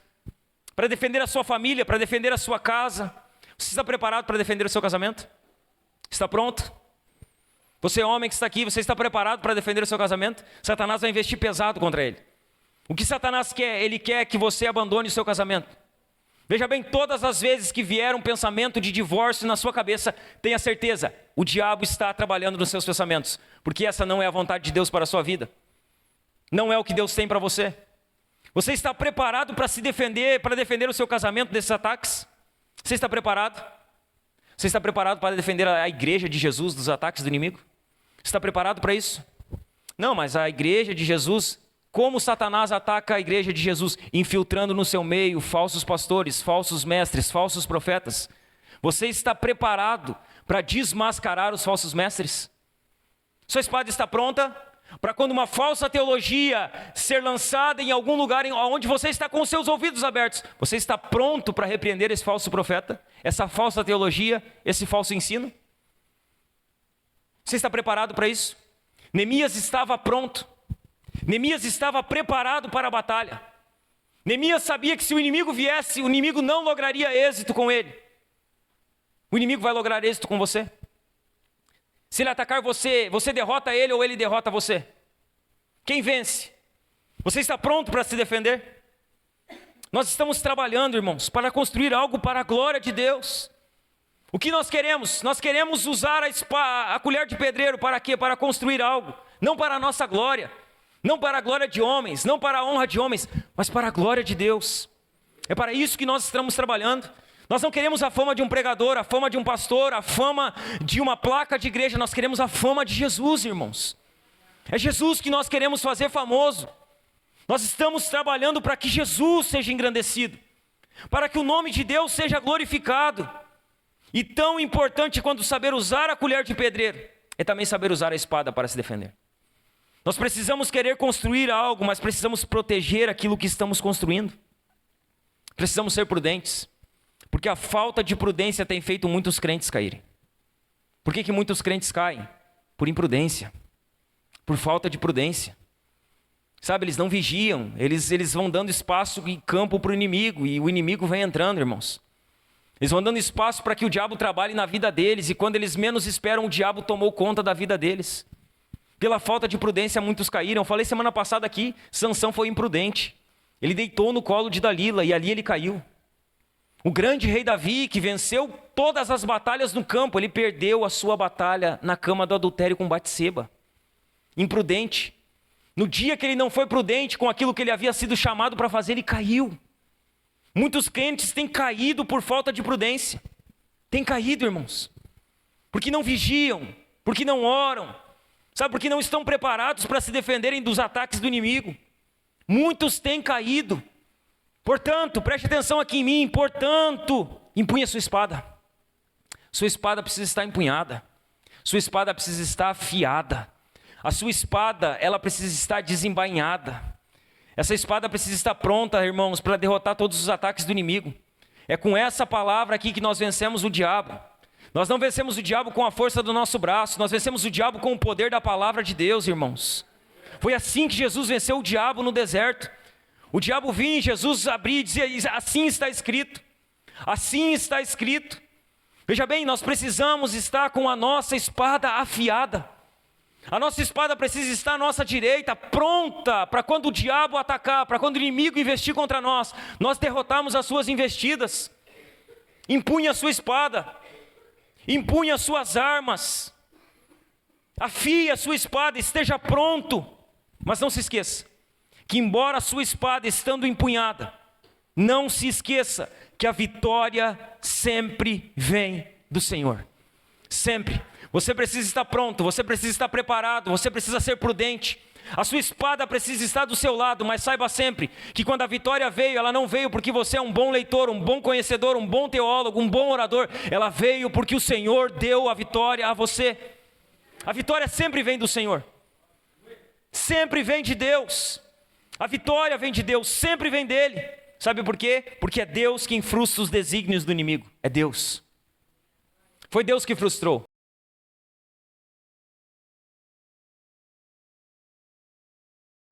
Para defender a sua família, para defender a sua casa? Você está preparado para defender o seu casamento? Está pronto? Você homem que está aqui, você está preparado para defender o seu casamento? Satanás vai investir pesado contra ele. O que Satanás quer? Ele quer que você abandone o seu casamento. Veja bem, todas as vezes que vier um pensamento de divórcio na sua cabeça, tenha certeza, o diabo está trabalhando nos seus pensamentos, porque essa não é a vontade de Deus para a sua vida. Não é o que Deus tem para você. Você está preparado para se defender, para defender o seu casamento desses ataques? Você está preparado? Você está preparado para defender a igreja de Jesus dos ataques do inimigo? Você está preparado para isso? Não, mas a igreja de Jesus, como Satanás ataca a igreja de Jesus? Infiltrando no seu meio falsos pastores, falsos mestres, falsos profetas. Você está preparado para desmascarar os falsos mestres? Sua espada está pronta para quando uma falsa teologia ser lançada em algum lugar onde você está com os seus ouvidos abertos, você está pronto para repreender esse falso profeta, essa falsa teologia, esse falso ensino? Você está preparado para isso? Neemias estava pronto. Neemias estava preparado para a batalha. Neemias sabia que se o inimigo viesse, o inimigo não lograria êxito com ele. O inimigo vai lograr êxito com você. Se ele atacar você, você derrota ele ou ele derrota você? Quem vence? Você está pronto para se defender? Nós estamos trabalhando, irmãos, para construir algo para a glória de Deus. O que nós queremos? Nós queremos usar a colher de pedreiro para quê? Para construir algo, não para a nossa glória, não para a glória de homens, não para a honra de homens, mas para a glória de Deus. É para isso que nós estamos trabalhando. Nós não queremos a fama de um pregador, a fama de um pastor, a fama de uma placa de igreja. Nós queremos a fama de Jesus, irmãos. É Jesus que nós queremos fazer famoso. Nós estamos trabalhando para que Jesus seja engrandecido, para que o nome de Deus seja glorificado. E tão importante quanto saber usar a colher de pedreiro, é também saber usar a espada para se defender. Nós precisamos querer construir algo, mas precisamos proteger aquilo que estamos construindo. Precisamos ser prudentes. Porque a falta de prudência tem feito muitos crentes caírem. Por que muitos crentes caem? Por imprudência. Por falta de prudência. Sabe, eles não vigiam. Eles vão dando espaço e campo para o inimigo. E o inimigo vem entrando, irmãos. Eles vão dando espaço para que o diabo trabalhe na vida deles. E quando eles menos esperam, o diabo tomou conta da vida deles. Pela falta de prudência, muitos caíram. Eu falei semana passada aqui, Sansão foi imprudente. Ele deitou no colo de Dalila e ali ele caiu. O grande rei Davi, que venceu todas as batalhas no campo, ele perdeu a sua batalha na cama do adultério com Batseba. Imprudente. No dia que ele não foi prudente com aquilo que ele havia sido chamado para fazer, ele caiu. Muitos crentes têm caído por falta de prudência. Têm caído, irmãos. Porque não vigiam, porque não oram. Sabe, porque não estão preparados para se defenderem dos ataques do inimigo. Muitos têm caído. Portanto, preste atenção aqui em mim, portanto, empunha sua espada. Sua espada precisa estar empunhada. Sua espada precisa estar afiada. A sua espada, ela precisa estar desembainhada. Essa espada precisa estar pronta, irmãos, para derrotar todos os ataques do inimigo. É com essa palavra aqui que nós vencemos o diabo. Nós não vencemos o diabo com a força do nosso braço, nós vencemos o diabo com o poder da palavra de Deus, irmãos. Foi assim que Jesus venceu o diabo no deserto. O diabo vinha, Jesus abria e dizia, assim está escrito, assim está escrito. Veja bem, nós precisamos estar com a nossa espada afiada. A nossa espada precisa estar à nossa direita, pronta para quando o diabo atacar, para quando o inimigo investir contra nós, nós derrotarmos as suas investidas. Empunhe a sua espada, empunhe as suas armas, afie a sua espada, esteja pronto, mas não se esqueça que embora a sua espada estando empunhada, não se esqueça que a vitória sempre vem do Senhor. Sempre. Você precisa estar pronto, você precisa estar preparado, você precisa ser prudente. A sua espada precisa estar do seu lado, mas saiba sempre que quando a vitória veio, ela não veio porque você é um bom leitor, um bom conhecedor, um bom teólogo, um bom orador. Ela veio porque o Senhor deu a vitória a você. A vitória sempre vem do Senhor. Sempre vem de Deus. A vitória vem de Deus, sempre vem dele. Sabe por quê? Porque é Deus quem frustra os desígnios do inimigo. É Deus. Foi Deus que frustrou.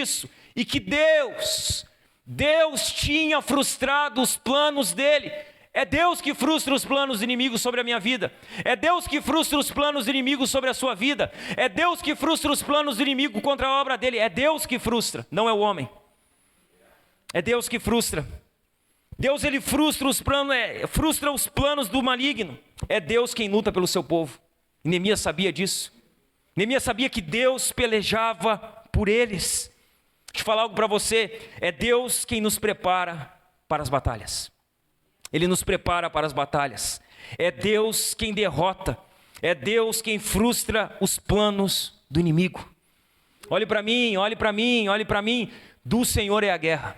Isso, e que Deus tinha frustrado os planos dele. É Deus que frustra os planos inimigos sobre a minha vida. É Deus que frustra os planos inimigos sobre a sua vida. É Deus que frustra os planos do inimigo contra a obra dele. É Deus que frustra, não é o homem. É Deus que frustra. Deus, ele frustra os planos do maligno. É Deus quem luta pelo seu povo. E Neemias sabia disso. Neemias sabia que Deus pelejava por eles. Deixa eu falar algo para você. É Deus quem nos prepara para as batalhas. Ele nos prepara para as batalhas. É Deus quem derrota. É Deus quem frustra os planos do inimigo. Olhe para mim, olhe para mim, olhe para mim. Do Senhor é a guerra.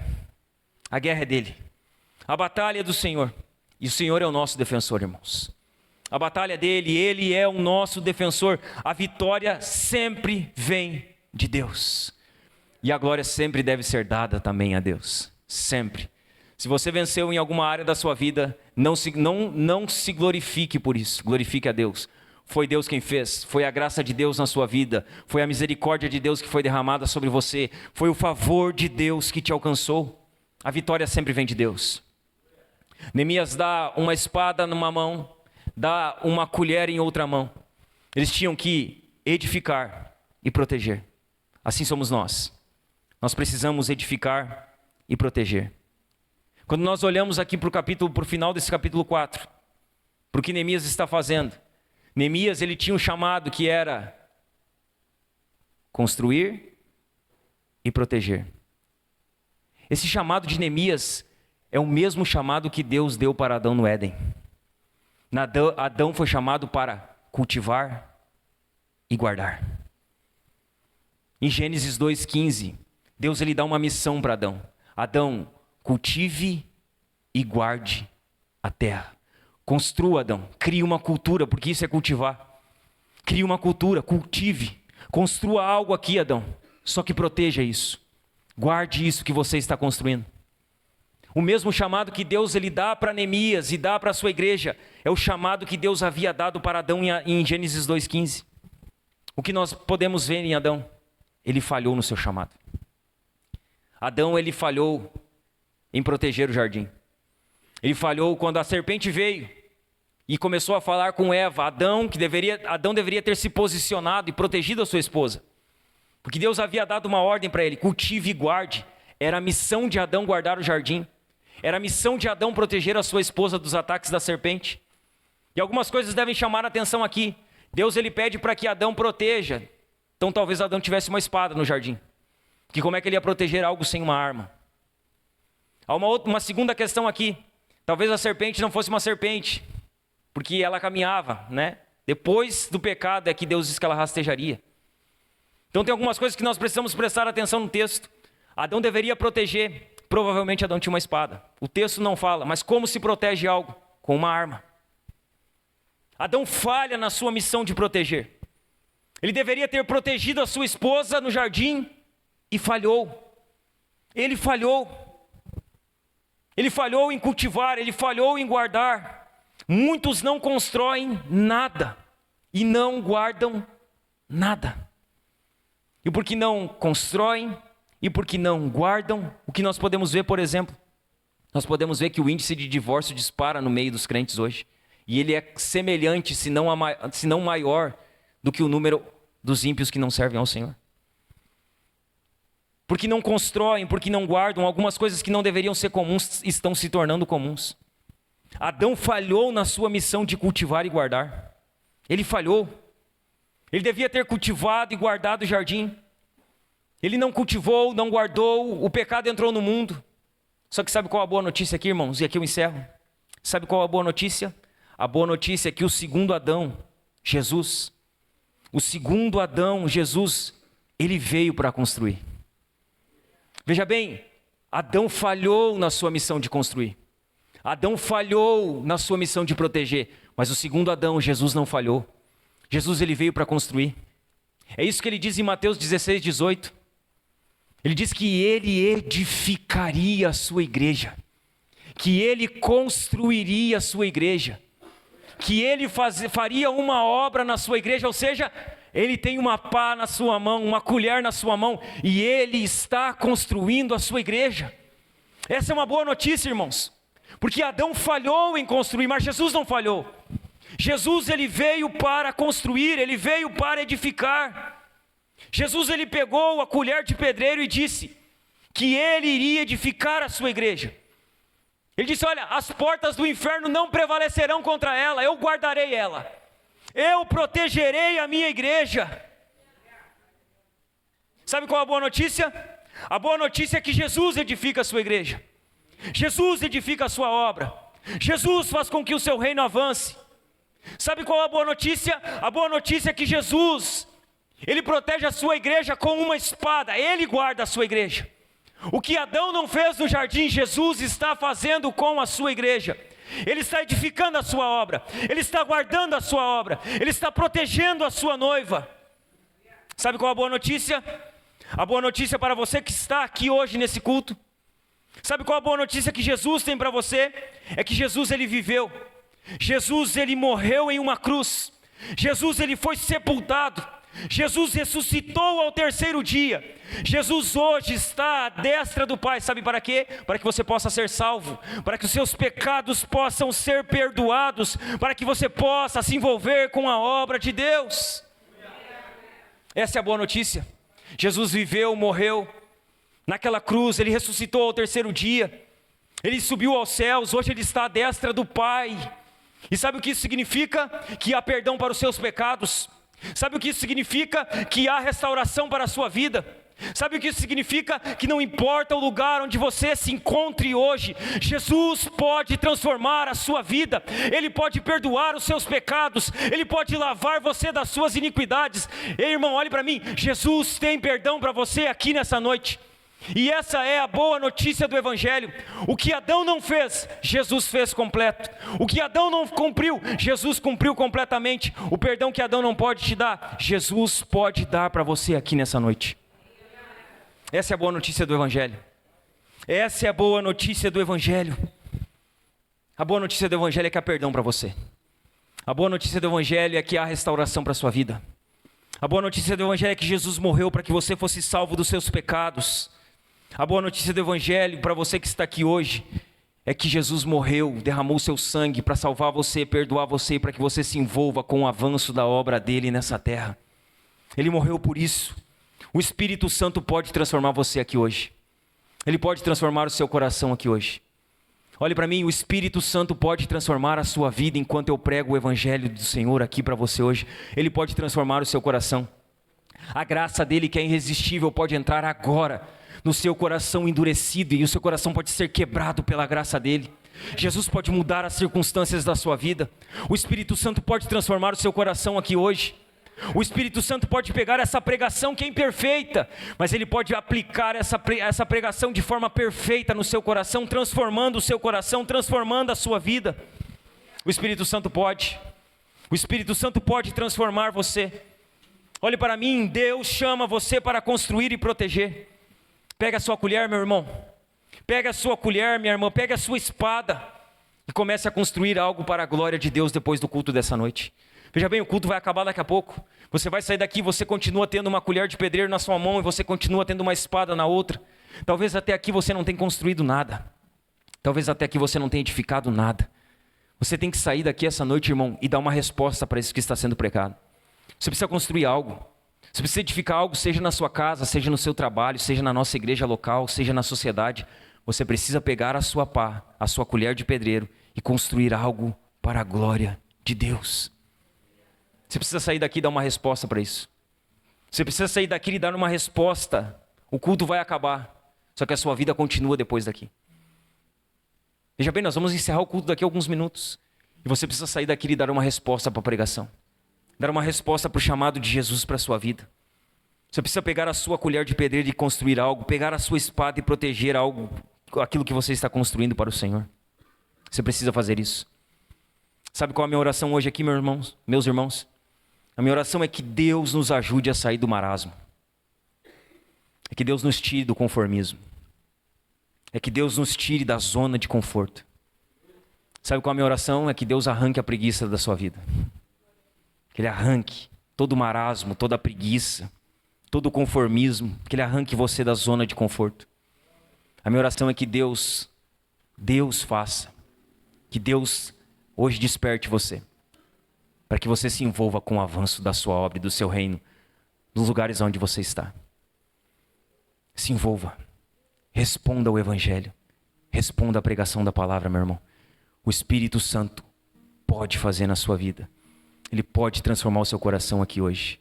A guerra é dele. A batalha é do Senhor. E o Senhor é o nosso defensor, irmãos. A batalha é dele, ele é o nosso defensor. A vitória sempre vem de Deus. E a glória sempre deve ser dada também a Deus. Sempre. Se você venceu em alguma área da sua vida, não se glorifique por isso. Glorifique a Deus. Foi Deus quem fez. Foi a graça de Deus na sua vida. Foi a misericórdia de Deus que foi derramada sobre você. Foi o favor de Deus que te alcançou. A vitória sempre vem de Deus. Neemias dá uma espada numa mão, dá uma colher em outra mão. Eles tinham que edificar e proteger. Assim somos nós. Nós precisamos edificar e proteger. Quando nós olhamos aqui para o final desse capítulo 4, para o que Neemias está fazendo. Neemias, ele tinha um chamado que era construir e proteger. Esse chamado de Neemias é o mesmo chamado que Deus deu para Adão no Éden. Adão foi chamado para cultivar e guardar. Em Gênesis 2,15, Deus ele dá uma missão para Adão. Adão, cultive e guarde a terra. Construa, Adão. Crie uma cultura, porque isso é cultivar. Crie uma cultura, cultive. Construa algo aqui, Adão. Só que proteja isso. Guarde isso que você está construindo. O mesmo chamado que Deus ele dá para Neemias e dá para a sua igreja é o chamado que Deus havia dado para Adão em Gênesis 2,15. O que nós podemos ver em Adão? Ele falhou no seu chamado. Adão ele falhou em proteger o jardim. Ele falhou quando a serpente veio e começou a falar com Eva. Adão deveria ter se posicionado e protegido a sua esposa. Porque Deus havia dado uma ordem para ele, cultive e guarde. Era a missão de Adão guardar o jardim. Era a missão de Adão proteger a sua esposa dos ataques da serpente. E algumas coisas devem chamar a atenção aqui. Deus ele pede para que Adão proteja. Então talvez Adão tivesse uma espada no jardim. Que como é que ele ia proteger algo sem uma arma? Há uma segunda questão aqui. Talvez a serpente não fosse uma serpente, porque ela caminhava, né? Depois do pecado é que Deus disse que ela rastejaria. Então tem algumas coisas que nós precisamos prestar atenção no texto. Adão deveria proteger. Provavelmente Adão tinha uma espada. O texto não fala, mas como se protege algo? Com uma arma. Adão falha na sua missão de proteger. Ele deveria ter protegido a sua esposa no jardim e falhou. Ele falhou. Ele falhou em cultivar, ele falhou em guardar. Muitos não constroem nada e não guardam nada. E porque não constroem e porque não guardam, o que nós podemos ver, por exemplo? Nós podemos ver que o índice de divórcio dispara no meio dos crentes hoje. E ele é semelhante, se não maior, do que o número dos ímpios que não servem ao Senhor. Porque não constroem, porque não guardam, algumas coisas que não deveriam ser comuns estão se tornando comuns. Adão falhou na sua missão de cultivar e guardar. Ele falhou. Ele devia ter cultivado e guardado o jardim. Ele não cultivou, não guardou, o pecado entrou no mundo. Só que sabe qual a boa notícia aqui, irmãos? E aqui eu encerro. Sabe qual a boa notícia? A boa notícia é que o segundo Adão, Jesus, O segundo Adão, Jesus, ele veio para construir. Veja bem, Adão falhou na sua missão de construir. Adão falhou na sua missão de proteger. Mas o segundo Adão, Jesus, não falhou. Jesus, ele veio para construir. É isso que ele diz em Mateus 16, 18. Ele diz que ele edificaria a sua igreja. Que ele construiria a sua igreja. Que ele faria uma obra na sua igreja, ou seja, ele tem uma pá na sua mão, uma colher na sua mão, e ele está construindo a sua igreja. Essa é uma boa notícia, irmãos, porque Adão falhou em construir, mas Jesus não falhou. Jesus, ele veio para construir, ele veio para edificar. Jesus, ele pegou a colher de pedreiro e disse que ele iria edificar a sua igreja. Ele disse, olha, as portas do inferno não prevalecerão contra ela, eu guardarei ela. Eu protegerei a minha igreja. Sabe qual é a boa notícia? A boa notícia é que Jesus edifica a sua igreja. Jesus edifica a sua obra. Jesus faz com que o seu reino avance. Sabe qual é a boa notícia? A boa notícia é que Jesus, ele protege a sua igreja com uma espada. Ele guarda a sua igreja. O que Adão não fez no jardim, Jesus está fazendo com a sua igreja. Ele está edificando a sua obra. Ele está guardando a sua obra. Ele está protegendo a sua noiva. Sabe qual é a boa notícia? A boa notícia para você que está aqui hoje nesse culto. Sabe qual é a boa notícia que Jesus tem para você? É que Jesus, ele viveu. Jesus, ele morreu em uma cruz. Jesus, ele foi sepultado. Jesus ressuscitou ao terceiro dia. Jesus hoje está à destra do Pai. Sabe para quê? Para que você possa ser salvo, para que os seus pecados possam ser perdoados, para que você possa se envolver com a obra de Deus. Essa é a boa notícia. Jesus viveu, morreu naquela cruz, ele ressuscitou ao terceiro dia, ele subiu aos céus, hoje ele está à destra do Pai. E sabe o que isso significa? Que há perdão para os seus pecados. Sabe o que isso significa? Que há restauração para a sua vida. Sabe o que isso significa? Que não importa o lugar onde você se encontre hoje, Jesus pode transformar a sua vida. Ele pode perdoar os seus pecados. Ele pode lavar você das suas iniquidades. Ei, irmão, olhe para mim. Jesus tem perdão para você aqui nessa noite. E essa é a boa notícia do Evangelho. O que Adão não fez, Jesus fez completo. O que Adão não cumpriu, Jesus cumpriu completamente. O perdão que Adão não pode te dar, Jesus pode dar para você aqui nessa noite. Essa é a boa notícia do Evangelho. Essa é a boa notícia do Evangelho. A boa notícia do Evangelho é que há perdão para você. A boa notícia do Evangelho é que há restauração para a sua vida. A boa notícia do Evangelho é que Jesus morreu para que você fosse salvo dos seus pecados. A boa notícia do Evangelho para você que está aqui hoje é que Jesus morreu, derramou seu sangue para salvar você, perdoar você, para que você se envolva com o avanço da obra dele nessa terra. Ele morreu por isso. O Espírito Santo pode transformar você aqui hoje. Ele pode transformar o seu coração aqui hoje. Olhe para mim, o Espírito Santo pode transformar a sua vida enquanto eu prego o Evangelho do Senhor aqui para você hoje. Ele pode transformar o seu coração. A graça dele, que é irresistível, pode entrar agora no seu coração endurecido, e o seu coração pode ser quebrado pela graça dele. Jesus pode mudar as circunstâncias da sua vida. O Espírito Santo pode transformar o seu coração aqui hoje. O Espírito Santo pode pegar essa pregação que é imperfeita, mas ele pode aplicar essa pregação de forma perfeita no seu coração, transformando o seu coração, transformando a sua vida. O Espírito Santo pode. O Espírito Santo pode transformar você. Olhe para mim, Deus chama você para construir e proteger. Pega a sua colher, meu irmão. Pega a sua colher, minha irmã. Pega a sua espada e comece a construir algo para a glória de Deus depois do culto dessa noite. Veja bem, o culto vai acabar daqui a pouco. Você vai sair daqui, você continua tendo uma colher de pedreiro na sua mão e você continua tendo uma espada na outra. Talvez até aqui você não tenha construído nada. Talvez até aqui você não tenha edificado nada. Você tem que sair daqui essa noite, irmão, e dar uma resposta para isso que está sendo pregado. Você precisa construir algo. Você precisa edificar algo, seja na sua casa, seja no seu trabalho, seja na nossa igreja local, seja na sociedade. Você precisa pegar a sua pá, a sua colher de pedreiro e construir algo para a glória de Deus. Você precisa sair daqui e dar uma resposta para isso. Você precisa sair daqui e dar uma resposta. O culto vai acabar, só que a sua vida continua depois daqui. Veja bem, nós vamos encerrar o culto daqui a alguns minutos. E você precisa sair daqui e dar uma resposta para a pregação. dar uma resposta para o chamado de Jesus para a sua vida. Você precisa pegar a sua colher de pedreiro e construir algo, pegar a sua espada e proteger algo, aquilo que você está construindo para o Senhor. Você precisa fazer isso. Sabe qual é a minha oração hoje aqui, meus irmãos? A minha oração é que Deus nos ajude a sair do marasmo. É que Deus nos tire do conformismo. É que Deus nos tire da zona de conforto. Sabe qual é a minha oração? É que Deus arranque a preguiça da sua vida. Que Ele arranque todo o marasmo, toda a preguiça, todo o conformismo. Que Ele arranque você da zona de conforto. A minha oração é que Deus faça. Que Deus hoje desperte você. Para que você se envolva com o avanço da sua obra e do seu reino. Nos lugares onde você está. Se envolva. Responda ao Evangelho. Responda à pregação da palavra, meu irmão. O Espírito Santo pode fazer na sua vida. Ele pode transformar o seu coração aqui hoje.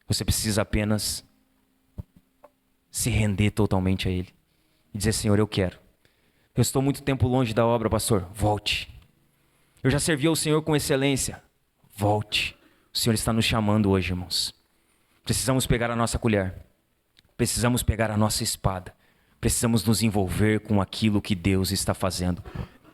Você precisa apenas se render totalmente a Ele. E dizer, Senhor, eu quero. Eu estou muito tempo longe da obra, pastor. Volte. Eu já servi ao Senhor com excelência. Volte. O Senhor está nos chamando hoje, irmãos. Precisamos pegar a nossa colher. Precisamos pegar a nossa espada. Precisamos nos envolver com aquilo que Deus está fazendo.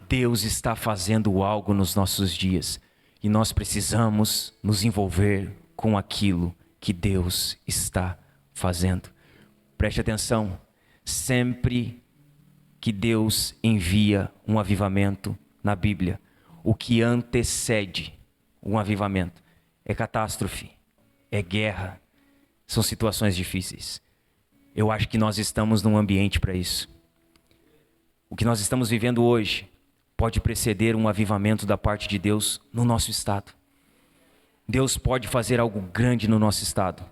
Deus está fazendo algo nos nossos dias. E nós precisamos nos envolver com aquilo que Deus está fazendo. Preste atenção. Sempre que Deus envia um avivamento na Bíblia, o que antecede um avivamento é catástrofe, é guerra, são situações difíceis. Eu acho que nós estamos num ambiente para isso. O que nós estamos vivendo hoje pode preceder um avivamento da parte de Deus no nosso estado. Deus pode fazer algo grande no nosso estado.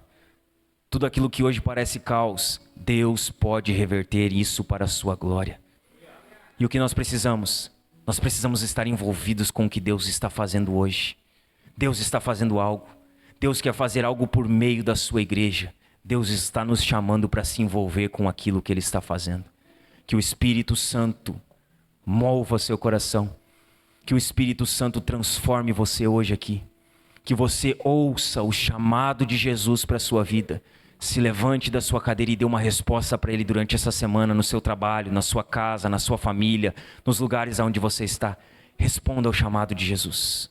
Tudo aquilo que hoje parece caos, Deus pode reverter isso para a sua glória. E o que nós precisamos? Nós precisamos estar envolvidos com o que Deus está fazendo hoje. Deus está fazendo algo. Deus quer fazer algo por meio da sua igreja. Deus está nos chamando para se envolver com aquilo que Ele está fazendo. Que o Espírito Santo mova seu coração. Que o Espírito Santo transforme você hoje aqui. Que você ouça o chamado de Jesus para a sua vida. Se levante da sua cadeira e dê uma resposta para Ele durante essa semana, no seu trabalho, na sua casa, na sua família, nos lugares onde você está. Responda ao chamado de Jesus.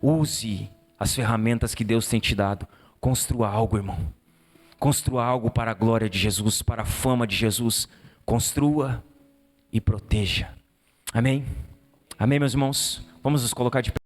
Use as ferramentas que Deus tem te dado. Construa algo, irmão. Construa algo para a glória de Jesus, para a fama de Jesus. Construa e proteja. Amém? Amém, meus irmãos? Vamos nos colocar de pé.